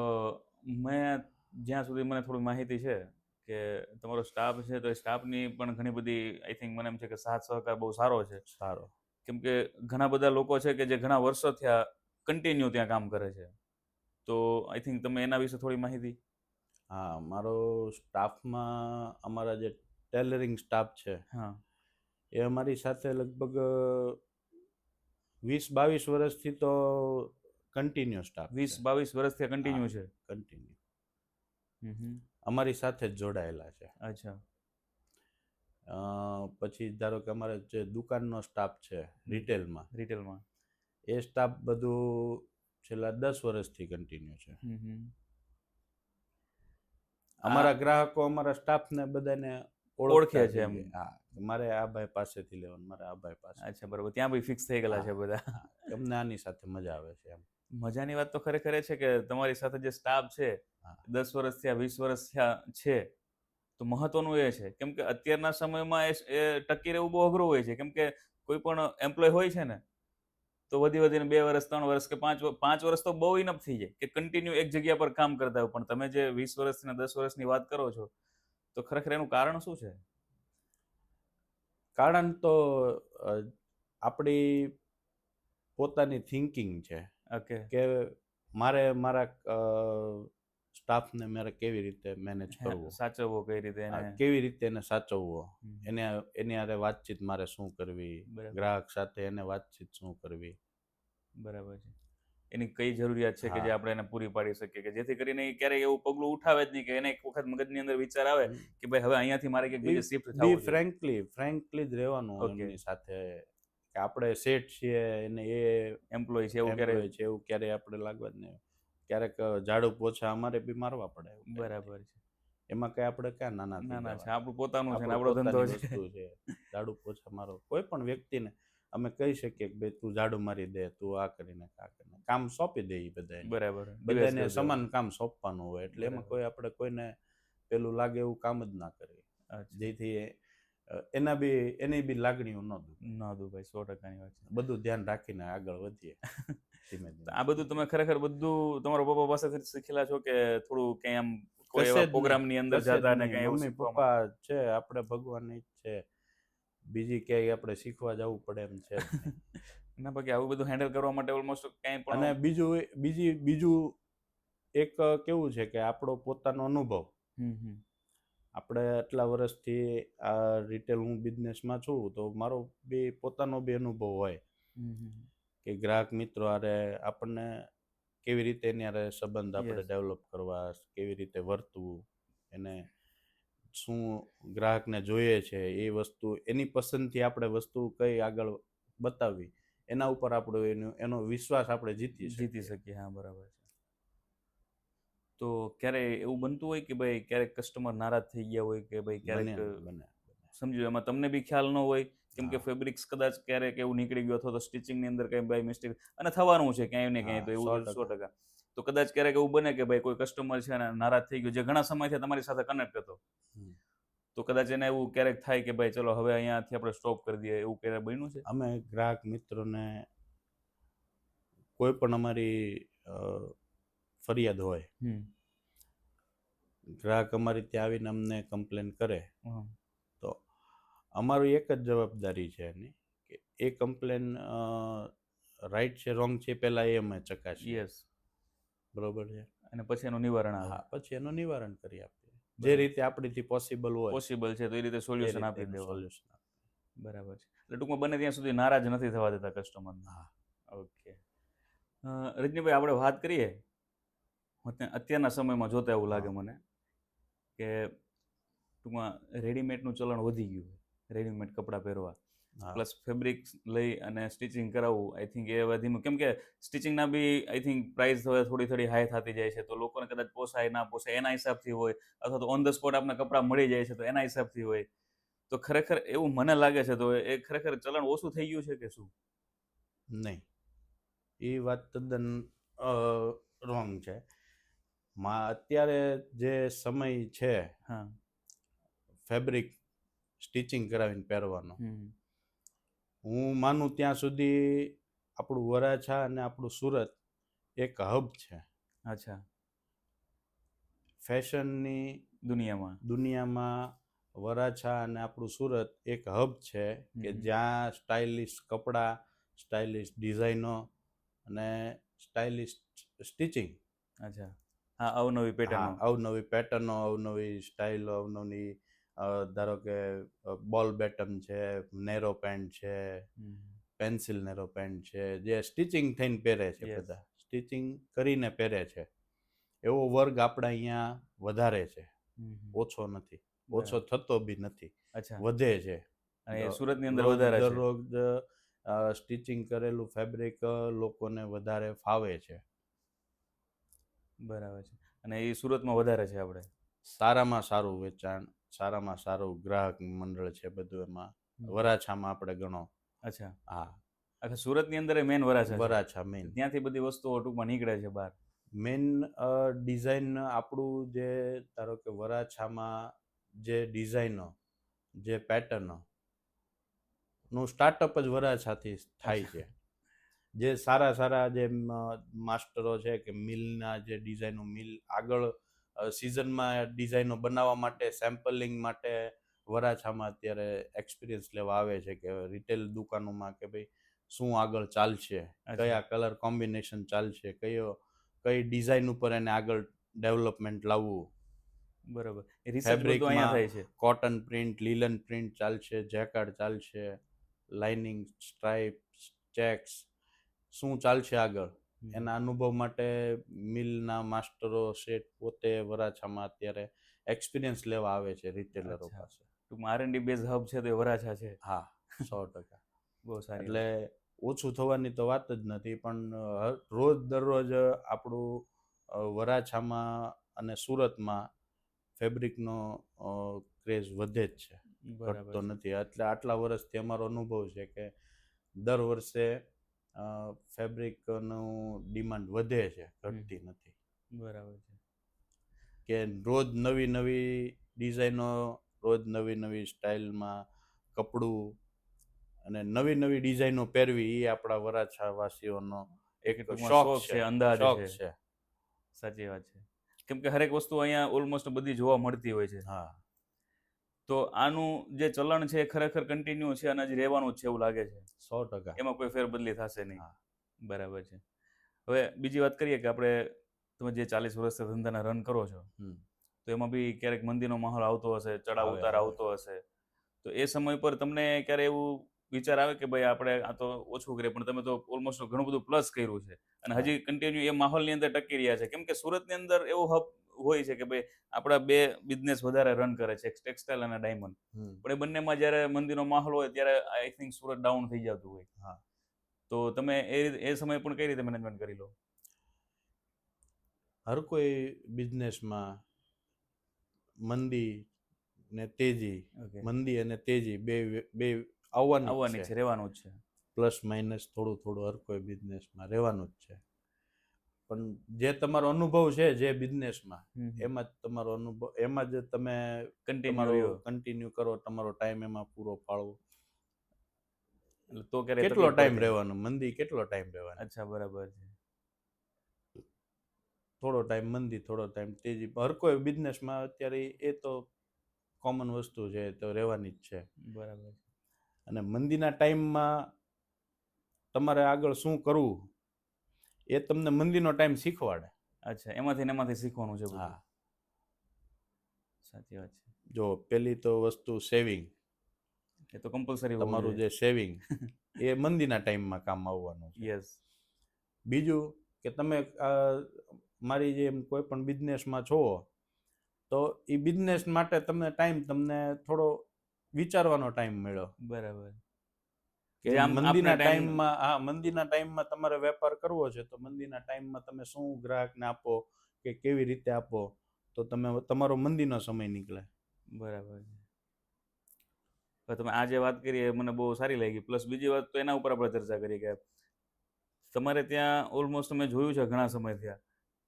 મેં જ્યાં સુધી મને થોડી માહિતી છે કે તમારો સ્ટાફ છે, તો એ સ્ટાફની પણ ઘણી બધી આઈ થિંક મને એમ છે કે સાથ સહકાર બહુ સારો છે. સારો. કેમ કે ઘણા બધા લોકો છે કે જે ઘણા વર્ષો થયા કન્ટિન્યુ ત્યાં કામ કરે છે, તો આઈ થિંક તમે એના વિશે થોડી માહિતી. હા, મારો સ્ટાફમાં અમારા જે ટેલરિંગ સ્ટાફ છે, હા. એ અમારી સાથે લગભગ 20-22 વર્ષથી તો કન્ટિન્યુ સ્ટાફ 20-22 વર્ષથી કન્ટિન્યુ છે? કન્ટિન્યુ અમારી સાથે જ જોડાયેલા છે. અચ્છા. પછી ધારો કે અમારે જે દુકાનનો સ્ટાફ છે રિટેલમાં, એ સ્ટાફ બધું છેલ્લા 10 વર્ષથી કન્ટિન્યુ છે. અમારા ગ્રાહકો અમારા સ્ટાફને બધાને ઓળખે છે એમ? હા, મારે આ ભાઈ પાસેથી લેવાનું, મારે આ ભાઈ પાસે. અચ્છા, બરોબર. ત્યાં બી ફિક્સ થઈ ગયેલા છે બધા. અમને આની સાથે મજા આવે છે એમ. મજાની વાત તો ખરેખર એ છે કે તમારી સાથે જે સ્ટાફ છે 10 વર્ષ થયા, 20 વર્ષ થયા છે, તો મહત્વનું એ છે કેમ કે અત્યારના સમયમાં એ ટકી રહેવું બહુ અઘરું હોય છે. કેમ કે કોઈ પણ એમ્પ્લોય હોય છે ને, તો વધીને 2 વર્ષ, 3 વર્ષ કે 5 વર્ષ તો બહુ ઇનફ થઈ જાય કે કન્ટિન્યુ એક જગ્યા પર કામ કરતા હોય. પણ તમે જે 20 વર્ષથી ને 10 વર્ષની વાત કરો છો, તો ખરેખર એનું કારણ શું છે? કારણ તો આપણી પોતાની થિંકિંગ છે. ઓકે. કે મારે મારા સ્ટાફને મારે કેવી રીતે મેનેજ કરવો, સાચવવો કઈ રીતે, કેવી રીતે એને સાચવવો, એની હારે વાતચીત મારે શું કરવી, ગ્રાહક સાથે એને વાતચીત શું કરવી. બરાબર છે. એની કઈ જરૂરિયાત છે કે જે આપણે એને પૂરી પાડી શકીએ, કે જેથી કરીને ક્યારેય એવું પગલું ઉઠાવે જ નહીં કે એને એક વખત મગજની અંદર વિચાર આવે કે ભાઈ હવે અહીંયાથી મારે ક્યાંક બીજે શિફ્ટ થવું છે. ફ્રેન્કલી જ રહેવાનું એમની સાથે, કે આપણે સેટ છીએ અને એ એમ્પ્લોય છે એવું ક્યારે આપણે લાગવા જ નહીં. ક્યારેક ઝાડુ પોછા અમારે બી મારવા પડે. બરાબર છે. એમાં કઈ આપણે ક્યાં નાના છે, આપણું પોતાનું છે, આપણો ધંધો છે. ઝાડુ પોછા મારો કોઈ પણ વ્યક્તિને અમે કહી શકીએ કે ભાઈ તું ઝાડુ મારી દે, તું આ કરીને કામ સોંપી દે. બધાને સમાન કામ સોંપવાનું હોય, એટલે એમાં કોઈ આપણે કોઈને પેલું લાગે એવું કામ જ ના કરીએ, જેથી એની બી લાગણીઓ ન દુભાઈ. 100%ની વાત છે. બધું ધ્યાન રાખીને આગળ વધીએ ધીમે ધીમે. આ બધું તમે ખરેખર બધું તમારા પપ્પા પાસેથી શીખેલા છો કે થોડું કઈ આમ કોઈ એવા પ્રોગ્રામની અંદર જતા ને કઈ એવું મમ્મી પપ્પા છે, આપણે ભગવાનની જ છે, બીજી ક્યાંય આપણે શીખવા જવું પડે એમ છે ના, બાકી આવું બધું હેન્ડલ કરવા માટે ઓલમોસ્ટ કઈ પણ. અને બીજું એક કેવું છે કે આપણો પોતાનો અનુભવ, આપણે આટલા વર્ષથી આ રિટેલ હું બિઝનેસમાં છું, તો મારો બી પોતાનો બી અનુભવ હોય કે ગ્રાહક મિત્રો હારે આપણને કેવી રીતે એની હારે સંબંધ આપણે ડેવલપ કરવા, કેવી રીતે વર્તવું, એને શું ગ્રાહકને જોઈએ છે એ વસ્તુ, એની પસંદથી આપણે વસ્તુ કઈ આગળ બતાવવી, એના ઉપર આપણો એનો વિશ્વાસ આપણે જીતી શકીએ. હા, બરાબર છે. તો ક્યારેય એવું બનતું હોય કે ભાઈ ક્યારેક કસ્ટમર નારાજ થઈ ગયા હોય કે ભાઈ ક્યારેક સમજો એમાં તમને બી ખ્યાલ ન હોય, કેમ કે ફેબ્રિક્સ કદાચ ક્યારેક એવું નીકળી ગયું, અથવા તો સ્ટિચિંગની અંદર કઈ બાય મિસ્ટેક, અને થવાનું છે ક્યાંય ને ક્યાંય, તો એવું 100%. તો કદાચ ક્યારેક એવું બને કે ભાઈ કોઈ કસ્ટમર છે ને નારાજ થઈ ગયો, જે ઘણા સમયથી તમારી સાથે કનેક્ટ હતો, તો કદાચ એને એવું ક્યારેક થાય કે ભાઈ ચલો હવે અહીંયાથી આપણે સ્ટોપ કરી દઈએ, એવું ક્યારે બન્યું છે? અમે ગ્રાહક મિત્રોને કોઈ પણ અમારી ફરિયાદ હોય, ગ્રાહક અમારી ત્યાં આવીને અમને કમ્પ્લેન કરે, તો અમારું એક જ જવાબદારી છે એની, કે એ કમ્પ્લેન રાઈટ છે રોંગ છે પહેલા એ અમે ચકાસીએ. યસ. બરોબર છે. અને પછી એનું નિવારણ આવે. હા, પછી એનું નિવારણ કરી આપીએ જે બરાબર. રીતે આપણીથી પોસિબલ હોય પોસિબલ છે તો એ રીતે એ સોલ્યુશન રીતે આપી એનું દેવા. સોલ્યુશન. બરાબર છે. એટલે ટૂંકમાં બને ત્યાં સુધી નારાજ નથી થવા દેતા કસ્ટમરને. હા. ઓકે. રજનીભાઈ, આપણે વાત કરીએ અત્યારના સમયમાં જોતા એવું લાગે હા. મને કે ટૂંકમાં રેડીમેડનું ચલણ વધી ગયું છે, રેડીમેડ કપડાં પહેરવા, હા. પ્લસ ફેબ્રિક લઈ અને સ્ટિચિંગ કરાવવું. આઈ થિંક એ વધીનું, કેમ કે સ્ટિચિંગના બી આઈ થિંક પ્રાઇસ હવે થોડી થોડી હાઈ થતી જાય છે, તો લોકોને કદાચ પોસાય ના પોસાય એના હિસાબથી હોય, અથવા તો ઓન ધ સ્પોટ આપણે કપડાં મળી જાય છે તો એના હિસાબથી હોય. તો ખરેખર એવું મને લાગે છે, તો એ ખરેખર ચલણ ઓછું થઈ ગયું છે કે શું? નહીં, એ વાત તદ્દન રોંગ છે. અત્યારે જે સમય છે હા. ફેબ્રિક સ્ટિચિંગ કરાવીને પહેરવાનો, હમ. હું માનું ત્યાં સુધી આપણું વરાછા અને આપણું સુરત એક હબ છે અચ્છા. ફેશનની દુનિયામાં. વરાછા અને આપણું સુરત એક હબ છે કે જ્યાં સ્ટાઇલિશ કપડાં, સ્ટાઇલિશ ડિઝાઇનો અને સ્ટાઇલિશ સ્ટિચિંગ. અચ્છા. હા, અવનવી પેટર્નો. હા, અવનવી પેટર્નો, અવનવી સ્ટાઇલો, અવનવી ધારો કે બોલ બેટન છે, નેરો પેન્ટ છે, પેન્સિલ નેરો પેન્ટ છે, જે સ્ટિચિંગ થઈને પહેરે છે, Yes. બધા સ્ટિચિંગ કરીને પહેરે છે. એવો વર્ગ આપણા અહીંયા વધારે છે, ઓછો નથી, ઓછો થતો બી નથી, અચ્છા. વધે છે. અને એ સુરતની અંદર રોજ વધારે છે. દરરોજ સ્ટિચિંગ કરેલું ફેબ્રિક લોકોને વધારે ફાવે છે. બરાબર છે. અને એ સુરતમાં વધારે છે આપણે. સારામાં સારું વેચાણ, સારામાં સારું ગ્રાહક મંડળ છે બધું એમાં. વરાછામાં આપણે ગણો. અચ્છા. હા, આખા સુરતની અંદર મેન વરાછા છે. વરાછા મેઇન. ત્યાંથી બધી વસ્તુઓ ટૂંકમાં નીકળે છે બહાર. મેઇન ડિઝાઇન આપણું જે ધારો કે વરાછામાં જે ડિઝાઇનો, જે પેટર્નો નું સ્ટાર્ટઅપ જ વરાછાથી થાય છે. જે સારા સારા જે માસ્ટરો છે કે મિલના જે ડિઝાઇનો, મિલ આગળ સિઝનમાં ડિઝાઇનો બનાવવા માટે, સેમ્પલિંગ માટે વરાછામાં અત્યારે એક્સપિરિયન્સ લેવા આવે છે કે રિટેલ દુકાનોમાં કે ભાઈ શું આગળ ચાલશે, કયા કલર કોમ્બિનેશન ચાલશે, કઈ ડિઝાઇન ઉપર એને આગળ ડેવલપમેન્ટ લાવવું. બરાબર. રિસર્ચ બધું અહીંયા થાય છે. કોટન પ્રિન્ટ, લીલન પ્રિન્ટ ચાલશે, જેકાર્ડ ચાલશે, લાઇનિંગ, સ્ટ્રાઇપ, ચેક્સ, શું ચાલશે આગળ, એના અનુભવ માટે મિલના માસ્ટરો શેઠ પોતે વરાછામાં અત્યારે એક્સપિરિયન્સ લેવા આવે છે રિટેલરો પાસે. ટૂંકમાં R&D બેઝ હબ છે તો એ વરાછા છે. હા, 100%. બહુ સારી. એટલે ઓછું થવાની તો વાત જ નથી, પણ રોજ દરરોજ આપણું વરાછામાં અને સુરતમાં ફેબ્રિકનો ક્રેઝ વધે જ છે, ઘટતો નથી. એટલે આટલા વર્ષથી અમારો અનુભવ છે કે દર વર્ષે ફેબ્રિકનું ડિમાન્ડ વધે છે, ઘટતી નથી. બરાબર છે. કે રોજ નવી નવી ડિઝાઇનો, રોજ નવી નવી સ્ટાઇલમાં કપડું અને નવી નવી ડિઝાઇનો પહેરવી એ આપણા વરાછાવાસીઓનો એક શોખ છે, અંદાજ છે. સાચી વાત છે. કેમ કે હરેક વસ્તુ અહીંયા ઓલમોસ્ટ બધી જોવા મળતી હોય છે. હા. તો આનું જે ચલણ છે એ ખરેખર કન્ટિન્યુ છે અને હજી રહેવાનું જ છે એવું લાગે છે. 100%. એમાં કોઈ ફેરબદલી થશે નહીં. હા. બરાબર છે. હવે બીજી વાત કરીએ કે આપણે, તમે જે 40 વર્ષથી ધંધાના રન કરો છો, તો એમાં બી ક્યારેક મંદીનો માહોલ આવતો હશે, ચડાવ ઉતાર આવતો હશે. તો એ સમય પર તમને ક્યારે એવું વિચાર આવે કે ભાઈ આપણે આ તો ઓછું કરીએ, પણ તમે તો ઓલમોસ્ટ ઘણું બધું પ્લસ કર્યું છે અને હજી કન્ટિન્યુ એ માહોલની અંદર ટકી રહ્યા છે? કેમ કે સુરતની અંદર એવું હબ હોય છે કે ભાઈ આપણા બે બિઝનેસ વધારે રન કરે છે, ટેક્સટાઇલ અને ડાયમંડ. પણ એ બંનેમાં જ્યારે મંદીનો માહોલ હોય ત્યારે આઈ થિંક સુરત ડાઉન થઈ જતું હોય. હા. તો તમે એ સમય પણ કઈ રીતે મેનેજમેન્ટ કરી લો? હર કોઈ બિઝનેસમાં મંદી ને તેજી, મંદી અને તેજી બે આવવાની છે, રહેવાનું જ છે. પ્લસ માઇનસ થોડું થોડું હર કોઈ બિઝનેસમાં રહેવાનું જ છે. પણ જે તમારો અનુભવ છે જે બિઝનેસમાં, એમાં જ તમારો અનુભવ, એમાં જ તમે કન્ટિન્યુ કરો, તમારો ટાઈમ એમાં પૂરો પાડવો. તો કેટલો ટાઈમ રહેવાનો, મંદી કેટલો ટાઈમ રહેવાનો? અચ્છા, બરાબર છે. થોડો ટાઈમ મંદી, થોડો ટાઈમ તેજી, હર કોઈ બિઝનેસમાં અત્યારે એ તો કોમન વસ્તુ છે, તો રહેવાની જ છે. બરાબર. અને મંદીના ટાઈમમાં તમારે આગળ શું કરવું એ તમને મંદીનો ટાઈમ શીખવાડે. અચ્છા, એમાંથી ને એમાંથી શીખવાનું છે બધું. હા, સાચી વાત છે. જો પેલી તો વસ્તુ સેવિંગ. એ તો કમ્પલસરી તમારું જે સેવિંગ એ મંદીના ટાઈમમાં કામ આવવાનું છે. યસ. બીજું કે તમે મારી જેમ કોઈ પણ બિઝનેસમાં છો તો એ બિઝનેસ માટે તમને થોડો વિચારવાનો ટાઈમ મળ્યો બરાબર. કે જે આમ આપણે મંદીના ટાઈમમાં તમારે વેપાર કરવો છે તો મંદીના ટાઈમમાં તમે શું ગ્રાહકને આપો કે કેવી રીતે આપો તો તમારો મંદીનો સમય નીકળે. બરાબર છે. હવે તમે આ જે વાત કરી એ મને બહુ સારી લાગી. પ્લસ બીજી વાત તો એના ઉપર આપણે ચર્ચા કરી કે તમારે ત્યાં ઓલમોસ્ટ મેં જોયું છે ઘણા સમય થયા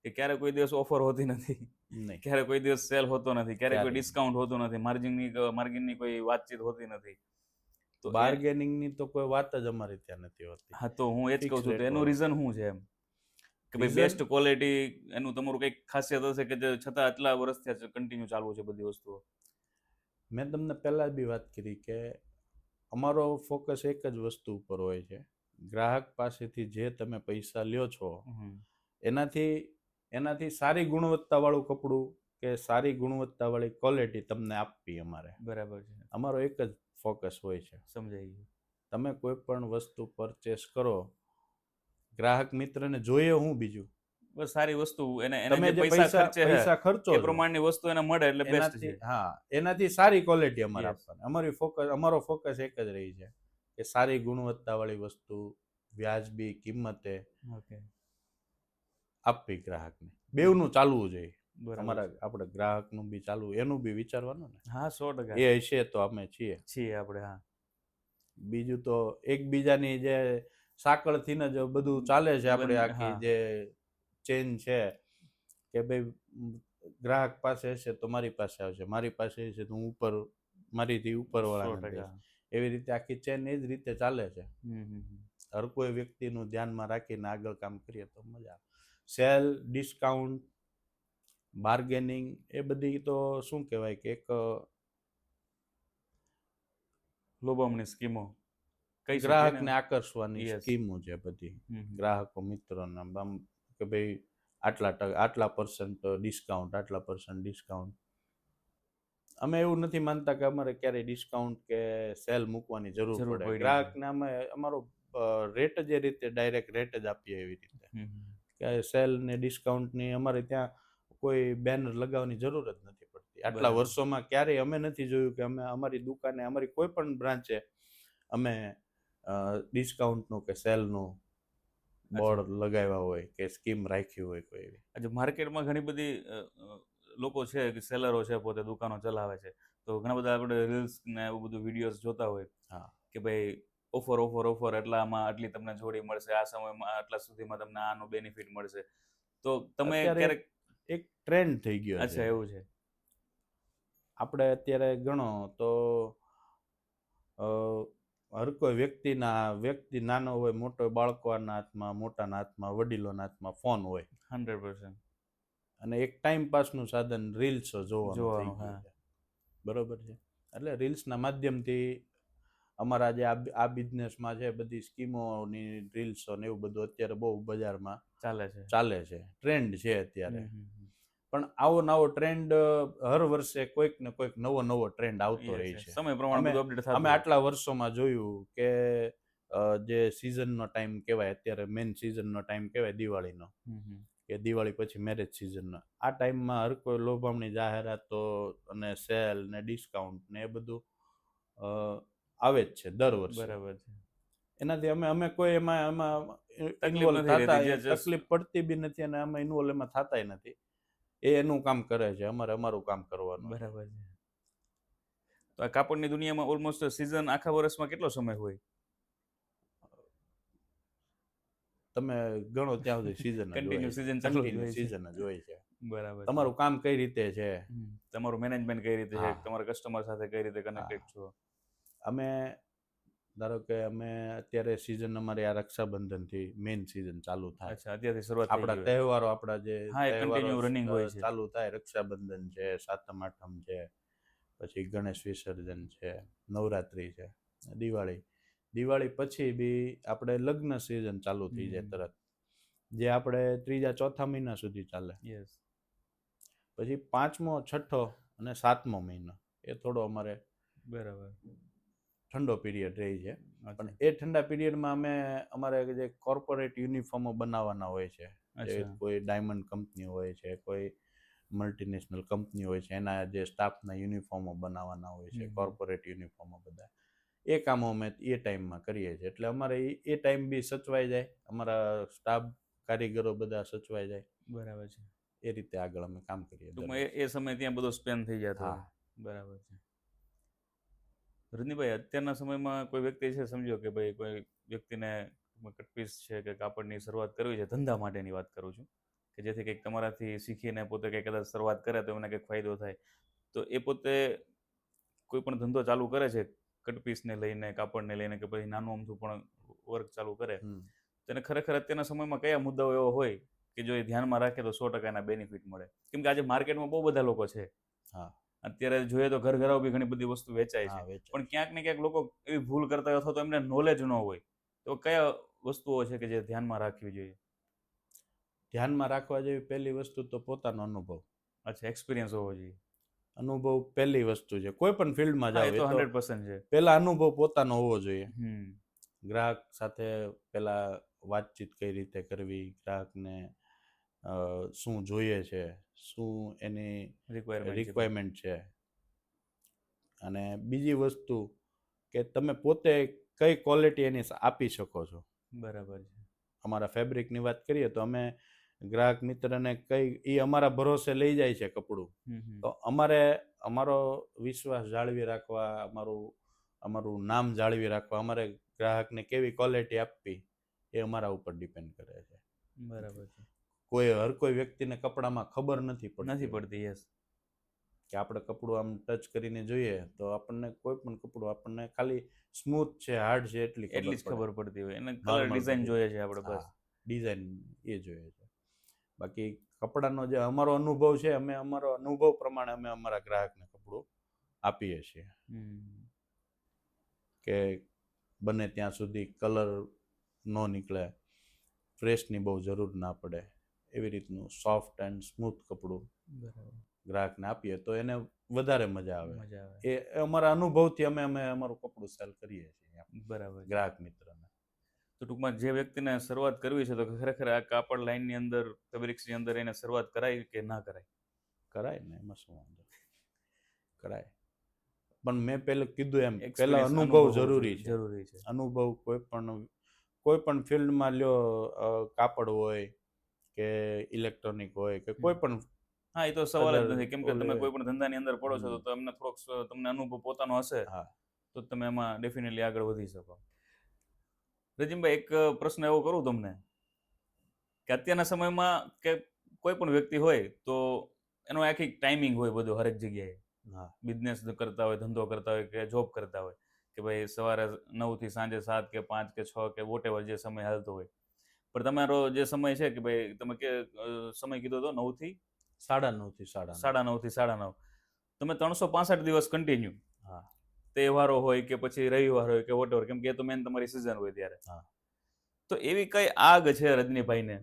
કે ક્યારે કોઈ દિવસ ઓફર હોતી નથી, નહીં, ક્યારે કોઈ દિવસ સેલ હોતો નથી, ક્યારે કોઈ ક્યારેય ડિસ્કાઉન્ટ હોતું નથી, માર્જિનની કોઈ વાતચીત હોતી નથી. તો બાર્ગેનિંગની તો કોઈ વાત જ અમારે ત્યાં નથી હોતી. હા, તો હું એ જ કહું Fixed છું તો rate એનું વાળું. રીઝન શું છે એમ કે ભાઈ Reason? બેસ્ટ ક્વોલિટી એનું તમારું કંઈક ખાસિયત હશે કે જે છતાં આટલા વર્ષથી કન્ટિન્યુ ચાલુ છે બધી વસ્તુઓ. મેં તમને પહેલા બી વાત કરી કે અમારો ફોકસ એક જ વસ્તુ ઉપર હોય છે, ગ્રાહક પાસેથી જે તમે પૈસા લ્યો છો એનાથી સારી ગુણવત્તાવાળું કપડું કે સારી ગુણવત્તાવાળી ક્વોલિટી તમને આપવી અમારે. બરાબર છે. અમારો એક જ ફોકસ હોય છે. સમજાઈ ગયું. તમે કોઈ પણ વસ્તુ પરચેસ કરો, ગ્રાહક મિત્રને જોઈએ હું બીજું બસ સારી વસ્તુ એને તમે જે જે પૈસા ખર્ચે છે પૈસા ખર્ચો એ છો, પ્રમાણની વસ્તુ એને મળે એટલે બેસ્ટ છે. એનાથી સારી ક્વોલિટી અમારે Yes. આપવાની. અમારો ફોકસ એક જ રહી છે કે સારી ગુણવત્તાવાળી વસ્તુ વ્યાજબી કિંમતે ઓકે. આપવી ગ્રાહકને. બેવનું ચાલવું જોઈએ. બરાબર છે. આપણે ગ્રાહકનું બી ચાલવું, એનું બી વિચારવાનું ને. હા, 100% એ હશે તો અમે છીએ. આપણે. હા, બીજું તો એકબીજાની જે સાંકળથી જ બધું ચાલે છે. આપણે આખી હા. જે ચેન છે કે ભાઈ ગ્રાહક પાસે હશે તો મારી પાસે આવશે, મારી પાસે હશે તો હું મારીથી ઉપરવાળાને 100%. દઈશ. એવી રીતે આખી ચેન એ જ રીતે ચાલે છે. હર કોઈ વ્યક્તિનું ધ્યાનમાં રાખીને આગળ કામ કરીએ તો મજા આવે. સેલ, ડિસ્કાઉન્ટ, બાર્ગેનિંગ એ બધી તો શું કહેવાય કે એક લોભામણી સ્કીમો કઈ ગ્રાહકને આકર્ષવાની Yes. સ્કીમો છે બધી. ગ્રાહકો મિત્રોના કે ભાઈ આટલા પર્સન્ટ ડિસ્કાઉન્ટ. અમે એવું નથી માનતા કે અમારે ક્યારેય ડિસ્કાઉન્ટ કે સેલ મૂકવાની જરૂર પડે. પડી ગ્રાહકને અમે અમારો રેટ જ એ રીતે ડાયરેક્ટ રેટ જ આપીએ એવી રીતે કે સેલ ને ડિસ્કાઉન્ટની અમારે ત્યાં કોઈ બેનર લગાવવાની જરૂર જ નથી પડતી. આટલા બરાબર. વર્ષોમાં ક્યારેય અમે નથી જોયું કે અમે અમારી દુકાને અમારી કોઈ પણ બ્રાન્ચે અમે ડિસ્કાઉન્ટનું કે સેલનું બોર્ડ લગાવ્યા હોય કે સ્કીમ રાખી હોય કોઈ એવી. આજે માર્કેટમાં ઘણી બધી લોકો છે કે સેલરો છે, પોતે દુકાનો ચલાવે છે, તો ઘણા બધા આપણે રીલ્સ ને એવું બધું વિડીયોઝ જોતા હોય હા, કે ભાઈ ઓફર એટલામાં આટલી તમને જોડી મળશે, આ સમયમાં આટલા સુધીમાં તમને આનું બેનિફિટ મળશે. તો તમે અત્યારે ક્યારેક એક ટ્રેન્ડ થઈ ગયો છે. અચ્છા, એવું છે. આપણે અત્યારે ગણો તો હર કોઈ વ્યક્તિ નાનો હોય મોટો, બાળકોના હાથમાં, મોટાના હાથમાં, વડીલોના હાથમાં ફોન હોય 100%. અને એક ટાઈમ પાસનું સાધન રીલ્સો જોવાનું થઈ હા. ગયું છે. બરોબર છે. એટલે રીલ્સના માધ્યમથી અમારા જે આ બિઝનેસમાં છે બધી સ્કીમોની રીલ્સો ને એવું બધું અત્યારે બહુ બજારમાં ચાલે છે. ટ્રેન્ડ છે અત્યારે. પણ આવો નવો ટ્રેન્ડ હર વર્ષે કોઈક ને કોઈક નવો ટ્રેન્ડ આવતો રહે છે. સમય પ્રમાણે બધું અપડેટ થતું અમે આટલા વર્ષોમાં જોયું કે જે સિઝનનો ટાઈમ કહેવાય, અત્યારે મેઇન સિઝનનો ટાઈમ કહેવાય દિવાળીનો, કે દિવાળી પછી મેરેજ સિઝનનો, આ ટાઈમમાં હર કોઈ લોભામણી જાહેરાતો અને સેલ ને ડિસ્કાઉન્ટ ને એ બધું આવે જ છે દર વર્ષે. બરાબર છે. એનાથી અમે કોઈ એમાં ઇન્વોલ્વ તકલીફ પડતી બી નથી અને અમે ઇન્વોલ્વ એમાં થતાય નથી. એ એનું કામ કરે છે, અમારે અમારું કામ કરવાનું. બરાબર છે. તો આ કાપડની દુનિયામાં ઓલમોસ્ટ સીઝન આખા વર્ષમાં કેટલો સમય હોય? તમે ગણો ત્યાં સુધી સીઝન જ હોય છે. બરાબર. તમારું કામ કઈ રીતે છે, તમારું મેનેજમેન્ટ કઈ રીતે છે, તમારા કસ્ટમર સાથે કઈ રીતે કનેક્ટેડ છો? અમે ધારો કે અમે અત્યારે સિઝન અમારી આ રક્ષાબંધનથી મેઇન સિઝન ચાલુ થાય. અચ્છા, અત્યારથી શરૂઆત આપણા તહેવારો, આપણા જે કન્ટિન્યુ રનિંગ હોય છે. ચાલુ થાય, રક્ષાબંધન છે, સાતમ આઠમ છે, પછી ગણેશ વિસર્જન છે, નવરાત્રી છે, દિવાળી પછી બી આપણે લગ્ન સિઝન ચાલુ થઈ જાય તરત, જે આપણે 3-4 મહિના સુધી ચાલે. યસ. પછી 5મો 6ઠ્ઠો અને 7મો મહિનો એ થોડો અમારે બરાબર. ઠંડો પીરિયડ રહી છે. અચ્છા. પણ એ ઠંડા પીરિયડમાં અમે અમારે જે કોર્પોરેટ યુનિફોર્મો બનાવવાના હોય છે, જે અચ્છા. કોઈ ડાયમંડ કંપની હોય છે, કોઈ મલ્ટીનેશનલ કંપની હોય છે, એના જે સ્ટાફના યુનિફોર્મો બનાવવાના હોય છે, કોર્પોરેટ યુનિફોર્મો બધા, એ કામો અમે એ ટાઈમમાં કરીએ છીએ. એટલે અમારે એ ટાઈમ બી સચવાઈ જાય, અમારા સ્ટાફ કારીગરો બધા સચવાઈ જાય. બરાબર છે. એ રીતે આગળ અમે કામ કરીએ. ટૂંકમાં એ સમય ત્યાં બધો સ્પેન્ડ થઈ જતો. હા. બરાબર છે. રજનીભાઈ, અત્યારના સમયમાં કોઈ વ્યક્તિ છે, સમજો કે ભાઈ કોઈ વ્યક્તિને કટપીસ છે કે કાપડની શરૂઆત કરવી છે, ધંધા માટેની વાત કરું છું, કે જેથી કંઈક તમારાથી શીખીને પોતે કંઈક કદાચ શરૂઆત કરે તો એમને કંઈક ફાયદો થાય, તો એ પોતે કોઈ પણ ધંધો ચાલુ કરે છે કટપીસને લઈને, કાપડને લઈને, કે પછી નાનું અમથું પણ વર્ક ચાલુ કરે, તો એને ખરેખર અત્યારના સમયમાં કયા મુદ્દાઓ એવો હોય કે જો એ ધ્યાનમાં રાખે તો 100% એના બેનિફિટ મળે? કેમ કે આજે માર્કેટમાં બહુ બધા લોકો છે. હા. અત્યારે જોઈએ તો ઘરઘરાઓ બી ઘણી બધી વસ્તુ વેચાય છે, પણ ક્યાંક ને ક્યાંક લોકો એવી ભૂલ કરતા હોય અથવા તો એમને નોલેજ ન હોય, તો કયા વસ્તુઓ છે કે જે ધ્યાનમાં રાખવી જોઈએ? ધ્યાનમાં રાખવા જેવી પહેલી વસ્તુ તો પોતાનો અનુભવ. અચ્છા, એક્સપિરિયન્સ હોવો જોઈએ. અનુભવ પહેલી વસ્તુ છે. કોઈ પણ ફિલ્ડમાં હા, જાવ એ તો 100% છે. પહેલા અનુભવ પોતાનો હોવો જોઈએ. હમ. ગ્રાહક સાથે પહેલા વાતચીત કઈ રીતે કરવી, ગ્રાહકને શું જોઈએ છે, શું એની રિક્વાયરમેન્ટ છે, અને બીજી વસ્તુ કે તમે પોતે કઈ ક્વોલિટી એની આપી શકો છો. બરાબર છે. અમારા ફેબ્રિકની વાત કરીએ તો અમે ગ્રાહક મિત્રને એ અમારા ભરોસે લઈ જાય છે કપડું, તો અમારે અમારો વિશ્વાસ જાળવી રાખવા, અમારું નામ જાળવી રાખવા, અમારે ગ્રાહકને કેવી ક્વોલિટી આપવી એ અમારા ઉપર ડિપેન્ડ કરે છે. બરાબર છે. હર કોઈ વ્યક્તિને કપડામાં ખબર નથી પડતી. યસ. કે આપણે કપડું આમ ટચ કરીને જોઈએ તો આપણને કોઈ પણ કપડું આપણને ખાલી સ્મૂથ છે, હાર્ડ છે એટલી જ ખબર પડતી હોય. એને કલર Normal ડિઝાઇન બધી. જોઈએ છે આપણે, બસ. ડિઝાઇન એ જોઈએ છે. બાકી કપડાનો જે અમારો અનુભવ છે, અમે અમારો અનુભવ પ્રમાણે અમે અમારા ગ્રાહકને કપડું આપીએ છીએ. કે બને ત્યાં સુધી કલર ન નીકળે, પ્રેસની બહુ જરૂર ના પડે, એવી રીતનું સોફ્ટ એન્ડ સ્મૂથ કપડું ગ્રાહકને આપીએ તો એને વધારે મજા આવે. એ અમારા અનુભવથી અમે અમારું કપડું સેલ કરીએ છીએ. બરાબર. ગ્રાહક મિત્રને. તો ટૂંકમાં જે વ્યક્તિને શરૂઆત કરવી છે, તો ખરેખર આ કાપડ લાઈનની અંદર, ફેબ્રિક્સની અંદર એને શરૂઆત કરાય કે ના કરાય? કરાય ને, એમાં શું વાંધો? કરાય. પણ મેં પહેલું કીધું એમ, પહેલા અનુભવ જરૂરી છે. અનુભવ કોઈ પણ ફિલ્ડમાં લ્યો, કાપડ હોય કે ઇલેક્ટ્રોનિક હોય કે કોઈ પણ. હા, એ તો સવાલ જ નથી. કેમ કે તમે કોઈ પણ ધંધાની અંદર પડો છો તો તમને અનુભવ પોતાનો હશે, તો તમે એમાં ડેફિનેટલી આગળ વધી શકો. રજીમભાઈ, એક પ્રશ્ન એવો કરું તમને કે અત્યારના સમયમાં કે કોઈ પણ વ્યક્તિ હોય તો એનો આખી ટાઈમિંગ હોય બધું, હરેક જગ્યાએ. બિઝનેસ કરતા હોય, ધંધો કરતા હોય કે જોબ કરતા હોય, કે ભાઈ સવારે 9 થી સાંજે 7 કે 5 કે 6 કે વોટેવર જે સમય હાલતો હોય, પણ તમારો જે સમય છે કે ભાઈ તમે કે સમય કીધો તો 9 થી 9:30 થી 9:30. તમે 365 દિવસ કન્ટિન્યુ, તહેવારો હોય કે પછી રવિવાર હોય કે વોટેવર, કેમ કે એ તો મેન તમારી સિઝન હોય ત્યારે, તો એવી કઈ આગ છે રજનીભાઈને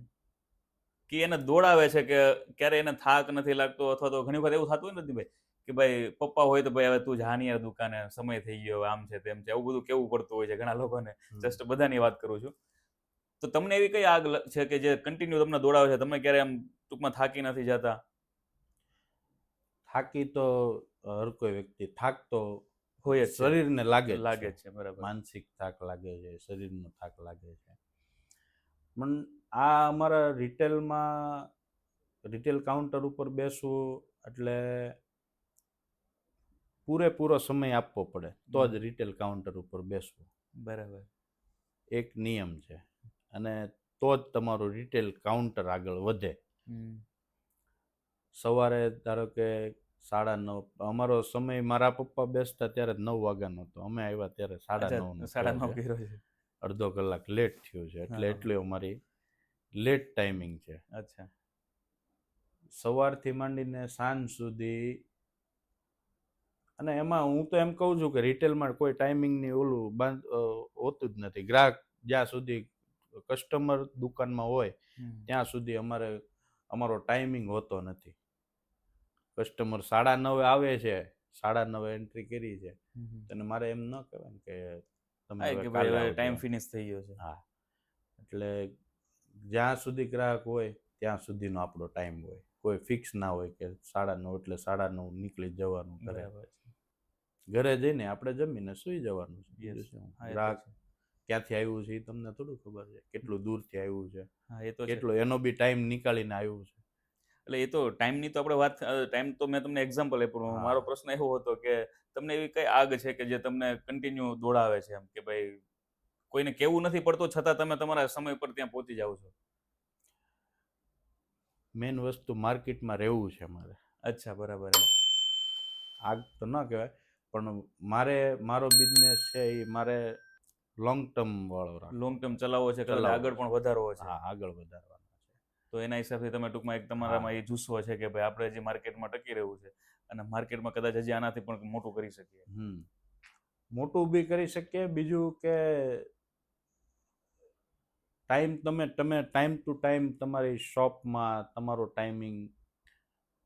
કે એને દોડાવે છે કે ક્યારે એને થાક નથી લાગતો? અથવા તો ઘણી વખત એવું થતું હોય ને રજનીભાઈ કે ભાઈ પપ્પા હોય તો ભાઈ હવે તું જાની યાર દુકાને, સમય થઈ ગયો, આમ છે તેમ છે, આવું બધું કેવું પડતું હોય છે ઘણા લોકોને. જસ્ટ બધાની વાત કરું છું. તો તમને એવી કઈ આગ છે કે જે કન્ટિન્યુ તમને દોડાવે છે? તમે ક્યારે એમ ટૂંકમાં થાકી નથી જતા? થાકી તો હર કોઈ વ્યક્તિ થાક તો હોય, શરીરને લાગે છે. બરાબર. માનસિક થાક લાગે છે, શરીરનો થાક લાગે છે. પણ આ અમારા રિટેલ કાઉન્ટર ઉપર બેસવું એટલે પૂરેપૂરો સમય આપવો પડે તો જ રિટેલ કાઉન્ટર ઉપર બેસવું. બરાબર. એક નિયમ છે, અને તો જ તમારું રિટેલ કાઉન્ટર આગળ વધે. સવારે ધારો કે 9:30, અમારો સમય મારા પપ્પા બેસતા ત્યારે 9 વાગ્યાનો હતો, અમે આવ્યા ત્યારે 9:30. અડધો કલાક લેટ થયું છે, એટલે એટલી અમારી લેટ ટાઈમિંગ છે. અચ્છા. સવારથી માંડીને સાંજ સુધી અને એમાં હું તો એમ કહું છું કે રિટેલમાં કોઈ ટાઈમિંગની ઓલું હોતું જ નથી. ગ્રાહક જ્યાં સુધી કસ્ટમર દુકાનમાં હોય ત્યાં સુધી અમારો ટાઈમિંગ હોતો નથી. કસ્ટમર 9:30 આવે છે, 9:30 એન્ટ્રી કરી છે, અને મારે એમ ન કહેવાય ને કે તમે હવે કાલે આવજો. ટાઈમ ફિનિશ થઈ ગયો છે. હા, એટલે જ્યાં સુધી ગ્રાહક હોય ત્યાં સુધીનો આપણો ટાઈમ હોય. કોઈ ફિક્સ ના હોય કે 9:30 એટલે 9:30 નીકળી જ જવાનું ઘરે. બરાબર છે. ઘરે જઈને આપણે જમીને સુઈ જવાનું છે. Yes. બીજું શું? હા, એ તો ગ્રાહક છે. ક્યાંથી આવ્યું છે એ તમને થોડું ખબર છે, કેટલું દૂરથી આવ્યું છે, હા, એ તો છે. કેટલો એનો બી ટાઈમ નીકાળીને આવ્યું છે. એટલે એ તો ટાઈમની તો આપણે વાત, ટાઈમ તો મેં તમને એક્ઝામ્પલ આપ્યું. હા. મારો પ્રશ્ન એવો હતો કે તમને એવી કઈ આગ છે કે જે તમને કન્ટિન્યુ દોડાવે છે, એમ કે ભાઈ કોઈને કેવું નથી પડતું છતાં તમે તમારા સમય પર ત્યાં પહોંચી જાઓ છો? મેઇન વસ્તુ માર્કેટમાં રહેવું છે મારે. અચ્છા, બરાબર. આગ તો ન કહેવાય, પણ મારો બિઝનેસ છે એ મારે લોંગ ટર્મ વાળો રાખવો. લોંગ ટર્મ ચલાવવો છે, કદાચ ચલાવવો આગળ છે. પણ વધારવો છે. હા, આગળ વધારવાનો છે. તો એના હિસાબથી તમે ટૂંકમાં એક તમારામાં એ જુસ્સો છે કે ભાઈ આપણે હજી માર્કેટમાં ટકી રહેવું છે અને માર્કેટમાં કદાચ હજી આનાથી પણ મોટું કરી શકીએ. મોટું બી કરી શકીએ. બીજું કે તમે ટાઈમ ટુ ટાઈમ તમારી શોપમાં તમારો ટાઈમિંગ,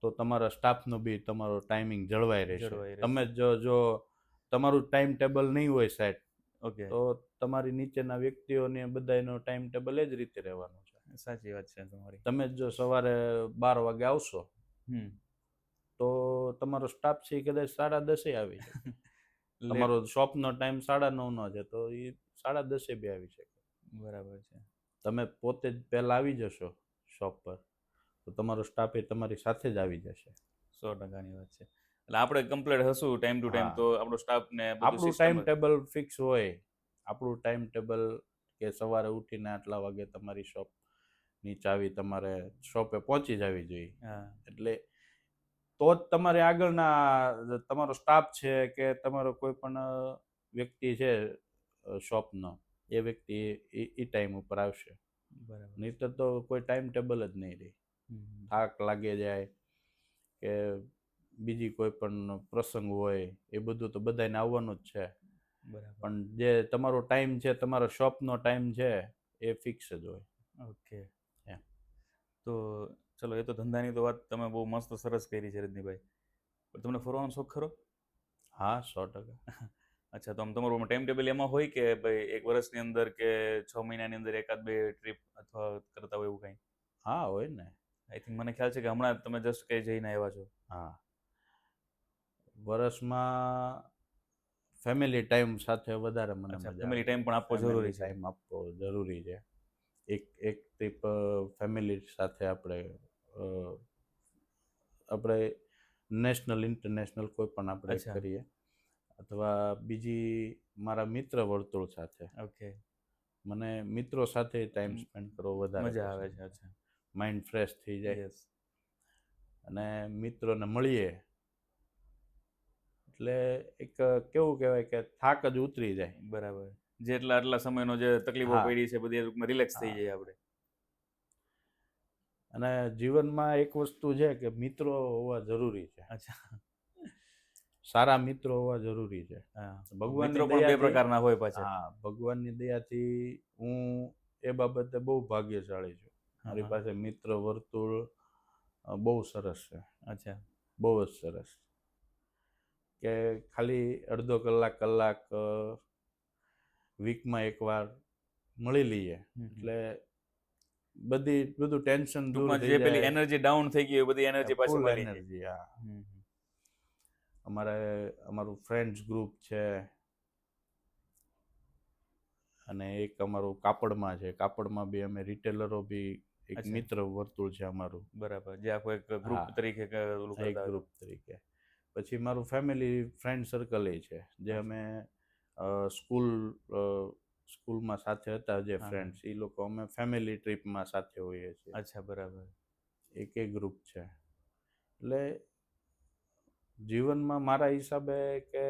તો તમારા સ્ટાફનો બી તમારો ટાઈમિંગ જળવાઈ રહેશે. તમે જો તમારું ટાઈમ ટેબલ નહીં હોય સેટ, ઓકે, તો તમારી નીચેના વ્યક્તિઓને બધાનો ટાઈમ ટેબલ એ જ રીતે રહેવાનું છે. સાચી વાત છે તમારી. તમે જો સવારે 12 વાગે આવશો તો તમારો સ્ટાફ છે એ કદાચ 10:30 આવી શકે. તમારો શોપનો ટાઈમ 9:30 છે તો એ 10:30 બી આવી શકે. બરાબર છે. તમે પોતે જ પહેલા આવી જશો શોપ પર તો તમારો સ્ટાફ એ તમારી સાથે જ આવી જશે. 100%ની વાત છે. એટલે આપણે કમ્પ્લીટ હશું ટાઈમ ટુ ટાઈમ, હા. તો આપણો સ્ટાફ ને આપણું ટાઈમ ટેબલ ફિક્સ હોય. આપણું ટાઈમ ટેબલ કે સવારે ઉઠીને આટલા વાગે તમારી શોપની ચાવી તમારે શોપે પહોંચી જવી જોઈએ. એટલે તો જ તમારે આગળના તમારો સ્ટાફ છે કે તમારો કોઈ પણ વ્યક્તિ છે શોપનો, એ વ્યક્તિ એ ટાઈમ ઉપર આવશે. બરાબર. નહીંતર તો કોઈ ટાઈમ ટેબલ જ નહીં રહે. થાક લાગી જાય કે બીજી કોઈ પણ પ્રસંગ હોય એ બધું તો બધાને આવવાનું જ છે. બરાબર. પણ જે તમારો ટાઈમ છે, તમારો શોપનો ટાઈમ છે, એ ફિક્સ જ હોય. ઓકે. તો ચલો, એ તો ધંધાની તો વાત તમે બહુ મસ્ત સરસ કરી છે રજનીભાઈ. પણ તમને ફરવાનો શોખ ખરો? હા, 100%. અચ્છા, તો આમ તમારું ટાઈમ ટેબલ એમાં હોય કે ભાઈ 1 વર્ષની અંદર કે 6 મહિનાની અંદર એકાદ બે ટ્રીપ અથવા કરતા હોય એવું કંઈ? હા, હોય ને. આઈ થિંક મને ખ્યાલ છે કે હમણાં તમે જસ્ટ કંઈ જઈને આવ્યા છો. હા, વર્ષમાં ફેમિલી ટાઈમ સાથે વધારે મને મજા આવે. ફેમિલી ટાઈમ પણ આપવો જરૂરી છે. ટાઈમ આપવો જરૂરી છે. એક ટ્રીપ ફેમિલી સાથે આપણે નેશનલ ઇન્ટરનેશનલ કોઈ પણ આપણે કરીએ, અથવા બીજી મારા મિત્ર વર્તુળ સાથે. ઓકે. મને મિત્રો સાથે ટાઈમ સ્પેન્ડ કરવો વધારે મજા આવે છે. અચ્છા, માઇન્ડ ફ્રેશ થઈ જાય. યસ. અને મિત્રોને મળીએ એટલે એક કેવું કહેવાય કે થાક જ ઉતરી જાય. બરાબર. જેટલા આટલા સમયનો જે તકલીફો હા. પડી છે બધી ટૂંકમાં રિલેક્સ થઈ હા. જાય આપણે. અને જીવનમાં એક વસ્તુ છે કે મિત્રો હોવા જરૂરી છે. અચ્છા. સારા મિત્રો હોવા જરૂરી છે. ભગવાનની મિત્રો પણ બે દયાથી, પ્રકારના હોય પાછા. હા, ભગવાનની દયાથી હું એ બાબતે બહુ ભાગ્યશાળી છું. મારી પાસે મિત્ર વર્તુળ બહુ સરસ છે. અચ્છા. બહુ જ સરસ. કે ખાલી અડધો કલાક વીકમાં એકવાર મળી લઈએ એટલે બધું ટેન્શન દૂર ટૂંકમાં થઈ જે પેલી જાય. એનર્જી ડાઉન થઈ ગઈ હોય બધી એનર્જી પાછી ફૂલ મળી જાય. એનર્જી. હા. અમારું ફ્રેન્ડ્સ ગ્રુપ છે, અને એક અમારું કાપડમાં છે. કાપડમાં બી અમે રિટેલરો બી એક મિત્ર વર્તુળ છે અમારું. બરાબર. જે આખો એક ગ્રુપ તરીકે ઓલું કરતા એક ગ્રુપ તરીકે. પછી મારું ફેમિલી ફ્રેન્ડ સર્કલ એ છે જે અમે સ્કૂલમાં સાથે હતા જે ફ્રેન્ડ્સ, એ લોકો અમે ફેમિલી ટ્રીપમાં સાથે હોઈએ છીએ. અચ્છા, બરાબર. એક ગ્રુપ છે. એટલે જીવનમાં મારા હિસાબે કે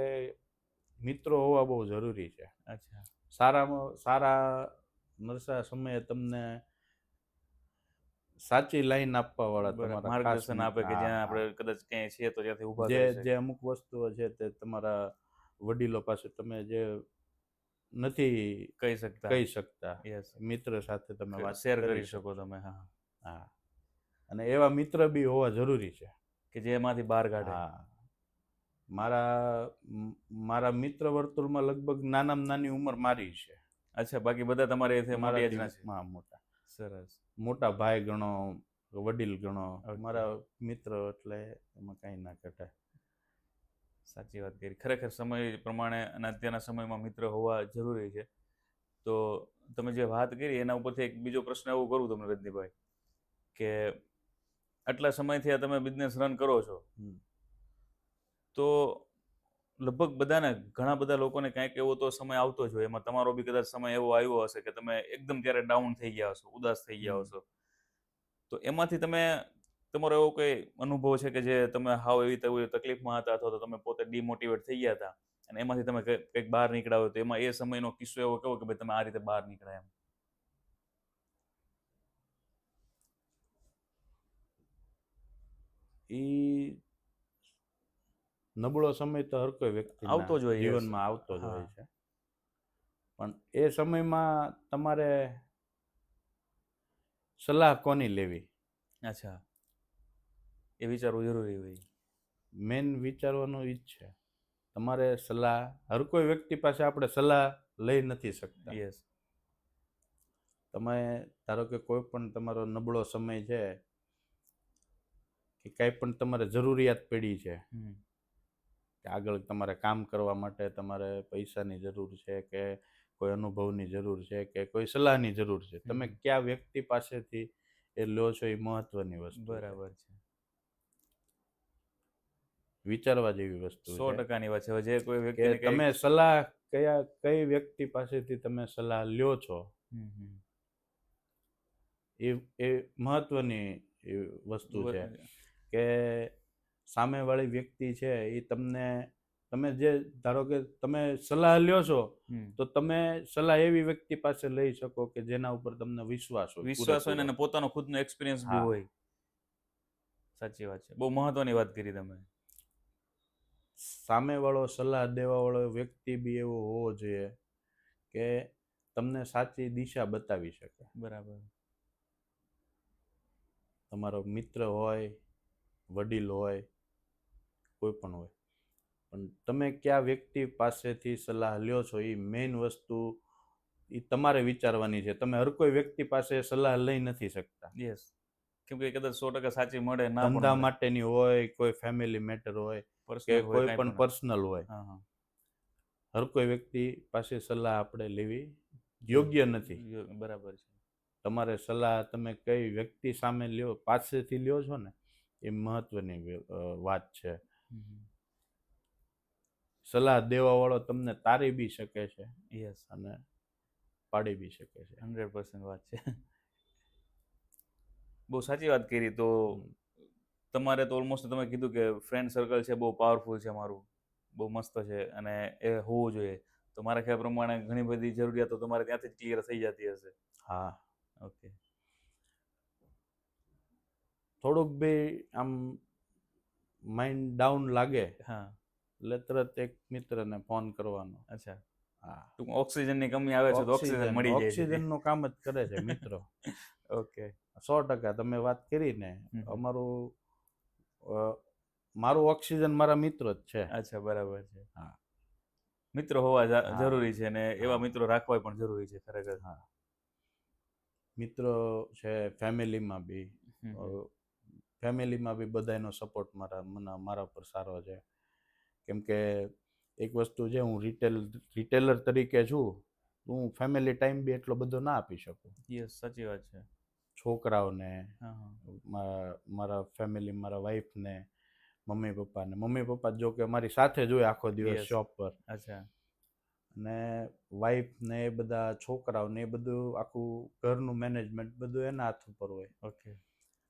મિત્રો હોવા બહુ જરૂરી છે. અચ્છા. સારામાં સારા નરસા સમયે તમને સાચી લાઈન આપવા વાળા બરાબર, તમારા ખાસ માર્ગદર્શન આપે કે હા, જ્યાં હા. આપણે કદાચ ક્યાંય છીએ તો ત્યાંથી ઊભા જે કરી શકીએ. જે અમુક વસ્તુઓ છે તે તમારા વડીલો પાસે તમે જે નથી કહી શકતા. કહી શકતા, યસ, મિત્ર સાથે તમે વાત શેર કરી કરી શકો શકશો. તમે. હા, હા, અને એવા મિત્ર બી હોવા જરૂરી છે. કે જે એમાંથી બહાર કાઢે. હા, મારા મિત્ર વર્તુળમાં લગભગ નાનામાં નાની ઉંમર મારી છે. અચ્છા, બાકી બધા તમારે મોટી મારાથી એજના છે. મોટા સરસ. મોટા ભાઈ ગણો, વડીલ ગણો, Okay. મારા મિત્ર એટલે એમાં કાંઈ ના ઘટાય. સાચી વાત કરી. ખરેખર સમય પ્રમાણે અને અત્યારના સમયમાં મિત્ર હોવા જરૂરી છે. તો તમે જે વાત કરી એના ઉપરથી એક બીજો પ્રશ્ન એવો કરું તમને રજનીભાઈ, કે આટલા સમયથી આ તમે બિઝનેસ રન કરો છો, તો લગભગ બધાને, ઘણા બધા લોકોને કંઈક એવો તો સમય આવતો જ હોય, એમાં તમારો બી કદાચ સમય એવો આવ્યો હશે કે તમે એકદમ ત્યારે ડાઉન થઈ ગયા હશો, ઉદાસ થઈ ગયા હશો. તો એમાંથી તમારો એવો કોઈ અનુભવ છે કે જે તમે હાવ એવી તકલીફમાં હતા અથવા તો તમે પોતે ડિમોટિવેટ થઈ ગયા હતા અને એમાંથી તમે કંઈક બહાર નીકળ્યા હોય, તો એમાં એ સમયનો કિસ્સો એવો કેવો કે ભાઈ તમે આ રીતે બહાર નીકળ્યા એમ? ઈ નબળો સમય તો હર કોઈ વ્યક્તિના આવતો જ હોય. જીવનમાં આવતો જ હા. હોય છે, પણ એ સમયમાં તમારે સલાહ કોની લેવી, અચ્છા, એ વિચારવું જરૂરી હોય. મેન વિચારવાનું ઈ જ છે. તમારે સલાહ, હર કોઈ વ્યક્તિ પાસે આપણે સલાહ લઈ નથી શકતા. યસ. તમે ધારો કે કોઈ પણ તમારો નબળો સમય છે કે કાંઈ પણ તમારે જરૂરિયાત પડી છે, કે આગળ તમારે કામ કરવા માટે તમારે પૈસાની જરૂર છે કે કોઈ અનુભવની જરૂર છે કે કોઈ સલાહની જરૂર છે, તમે કયા વ્યક્તિ પાસેથી એ લો છો એ મહત્વની વસ્તુ છે. બરાબર છે. વિચારવા જેવી વસ્તુ છે 100%ની વાત છે. હવે જે કોઈ કે વ્યક્તિને તમે સલાહ કઈ વ્યક્તિ પાસેથી તમે સલાહ લ્યો છો, એ મહત્વની વસ્તુ છે. કે સામેવાળી વ્યક્તિ છે એ તમે જે ધારો કે તમે સલાહ લ્યો છો, તો તમે સલાહ એવી વ્યક્તિ પાસે લઈ શકો કે જેના ઉપર તમને વિશ્વાસ હોય, વિશ્વાસ હોય ને અને પોતાનો ખુદનો એક્સપિરિયન્સ બી હોય. સાચી વાત છે. બહુ મહત્વની વાત કરી તમે. સામેવાળો સલાહ દેવાવાળો વ્યક્તિ બી એવો હોવો જોઈએ કે તમને સાચી દિશા બતાવી શકે. બરાબર. તમારો મિત્ર હોય, વડીલ હોય, કોઈ પણ હોય, પણ તમે કયા વ્યક્તિ પાસેથી સલાહ લ્યો છો એ મેઇન વસ્તુ એ તમારે વિચારવાની છે. તમે હર કોઈ વ્યક્તિ પાસે સલાહ લઈ નથી શકતા. યસ, કેમ કે કદાચ 100% સાચી મળે ના પણ ધંધા મળે. માટેની હોય, કોઈ ફેમિલી મેટર હોય કે પર્સનલ હોય, કોઈ કાંઈ પણ પર્સનલ હોય, હા. હર કોઈ વ્યક્તિ પાસે સલાહ આપણે લેવી યોગ્ય નથી. બરાબર છે. તમારે સલાહ તમે કઈ વ્યક્તિ સામે લ્યો, પાસેથી લ્યો છો ને, એ મહત્વની વાત છે. સલાહ દેવા વાળો તમને તારી બી શકે છે. યસ, અને પાડી બી શકે છે. 100% વાત છે. બહુ સાચી વાત કરી. તો તમારે તો ઓલમોસ્ટ તમે કીધું કે ફ્રેન્ડ સર્કલ છે બહુ પાવરફુલ છે, મારું બહુ મસ્ત છે અને એ હોવું જોઈએ. તો મારા ખ્યાલ પ્રમાણે ઘણી બધી જરૂરિયાતો તમારે ત્યાંથી જ ક્લિયર થઈ જતી હશે. હા. ઓકે. થોડુંક બી આમ માઇન્ડ ડાઉન લાગે હા. એટલે તરત એક મિત્રને ફોન કરવાનો. અચ્છા. હા, ઓક્સિજનની કમી આવે છે તો ઓક્સિજન મળી જાય છે. ઓક્સિજનનું કામ જ કરે છે મિત્રો. ઓકે. 100% તમે વાત કરીને મારું ઓક્સિજન મારા મિત્રો જ છે. અચ્છા, બરાબર છે. હા. મિત્રો હોવા હા. જરૂરી છે અને એવા હા. મિત્રો રાખવા પણ જરૂરી છે ખરેખર. હા, મિત્રો છે, ફેમિલીમાં બી બધાનો સપોર્ટ મારા પર સારો છે. કેમ કે એક વસ્તુ છે, હું રિટેલર તરીકે છું, હું ફેમિલી ટાઈમ બી એટલો બધો ના આપી શકું. યસ, સાચી વાત છે. છોકરાઓને, મારા ફેમિલી, મારા વાઈફને, મમ્મી પપ્પા જો કે મારી સાથે જ હોય આખો દિવસ શોપ પર. અચ્છા. અને વાઈફ ને એ બધા છોકરાઓ ને એ બધું આખું ઘરનું મેનેજમેન્ટ બધું એના હાથ ઉપર હોય. ઓકે.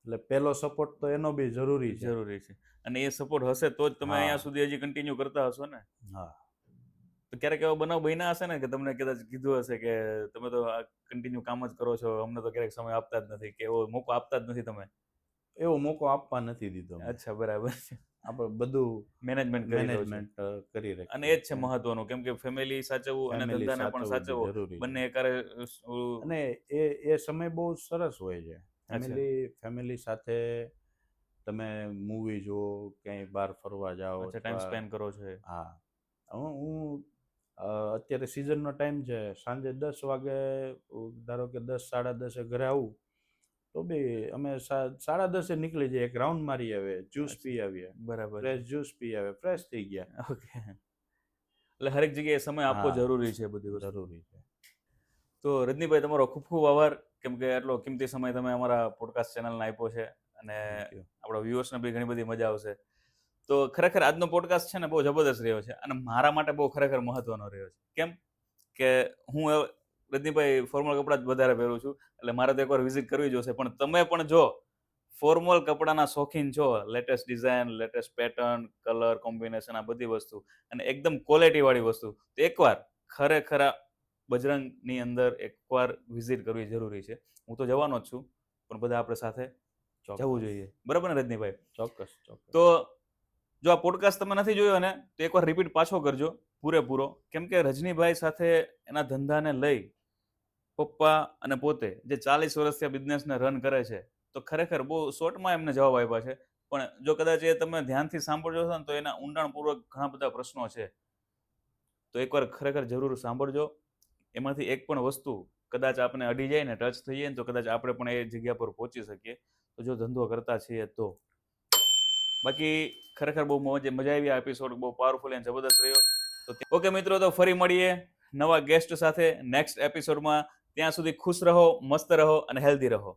એટલે પેલો સપોર્ટ તો એનો બી જરૂરી છે. અને એ સપોર્ટ હશે તો જ તમે હા. અહીંયા સુધી હજી કન્ટિન્યુ કરતા હશો ને. હા. તો ક્યારેક એવો બનાવ બન્યા હશે ને કે તમને કદાચ કીધું હશે કે તમે તો કન્ટિન્યુ કામ જ કરો છો, અમને તો ક્યારેક સમય આપતા જ નથી, કે એવો મોકો આપતા જ નથી તમે? એવો મોકો આપવા નથી દીધો મેં. અચ્છા, બરાબર છે. આપણે બધું મેનેજમેન્ટ કરી લો છો. મેનેજમેન્ટ કરી રાખીએ. અને એ જ છે મહત્વનું, કેમ કે ફેમિલી સાચવવું અને ફેમિલી ધંધાને પણ સાચવવું સાચવવું જરૂરી બંને છે. એકારે અને એ સમય બહુ સરસ હોય છે. ફેમિલી સાથે તમે મૂવી જુઓ, ક્યાંય બહાર ફરવા જાઓ, અચ્છા, ટાઈમ સ્પેન્ડ કરો છો. હા, હું અત્યારે સિઝનનો ટાઈમ છે, સાંજે 10 વાગે ધારો કે 10 10:30 ઘરે આવું તો બી અમે 10:30 નીકળી જઈએ, એક રાઉન્ડ મારી આવે, જ્યુસ પી આવીએ, બરાબર, ફ્રેશ જ્યુસ પી આવે, ફ્રેશ થઈ ગયા. ઓકે. એટલે હરેક જગ્યાએ સમય આપવો હા, જરૂરી છે બધી વસ્તુ. જરૂરી છે. તો રજનીભાઈ, તમારો ખૂબ ખૂબ આભાર, કેમ કે આટલો કિંમતી સમય તમે અમારા પોડકાસ્ટ ચેનલને આપ્યો છે, અને Thank you. આપણા વ્યુઅર્સને બી ઘણી બધી મજા આવશે. તો ખરેખર આજનો પોડકાસ્ટ છે ને બહુ જબરદસ્ત રહ્યો છે, અને મારા માટે બહુ ખરેખર મહત્વનો રહ્યો છે. કેમ કે હું રજનીભાઈ ફોર્મલ કપડાં જ વધારે પહેરું છું, એટલે મારે તો એકવાર વિઝિટ કરવી જોશે. પણ તમે પણ જો ફોર્મલ કપડાના શોખીન છો, latest design, latest pattern, colour combination, આ બધી વસ્તુ, અને એકદમ ક્વોલિટી વાળી વસ્તુ, તો એકવાર ખરેખર બજરંગની અંદર એકવાર વિઝિટ કરવી જરૂરી છે. હું તો જવાનો જ છું, પણ બધા આપણે સાથે જવું જોઈએ. બરાબર ને રજનીભાઈ? ચોક્કસ. તો જો આ પોડકાસ્ટ તમે નથી જોયો ને, તો એકવાર રિપીટ પાછો કરજો પૂરેપૂરો, કેમ કે રજનીભાઈ સાથે એના ધંધાને લઈ પપ્પા અને પોતે જે 40 વર્ષથી આ બિઝનેસને રન કરે છે, તો ખરેખર બહુ શોર્ટમાં એમને જવાબ આપ્યા છે. પણ જો કદાચ એ તમે ધ્યાનથી સાંભળજો છો ને, તો એના ઊંડાણપૂર્વક ઘણા બધા પ્રશ્નો છે. તો એકવાર ખરેખર જરૂર સાંભળજો. એમાંથી એક પણ વસ્તુ કદાચ આપણે અડી જાય ને, ટચ થઈ જાય ને, તો કદાચ આપણે પણ એ જગ્યા પર પહોંચી શકીએ. તો જો ધંધો કરતા છીએ તો. બાકી ખરેખર બહુ મજા આવી. આ એપિસોડ બહુ પાવરફુલ અને જબરદસ્ત રહ્યો. તો ઓકે મિત્રો, તો ફરી મળીએ નવા ગેસ્ટ સાથે નેક્સ્ટ એપિસોડમાં. ત્યાં સુધી ખુશ રહો, મસ્ત રહો અને હેલ્ધી રહો.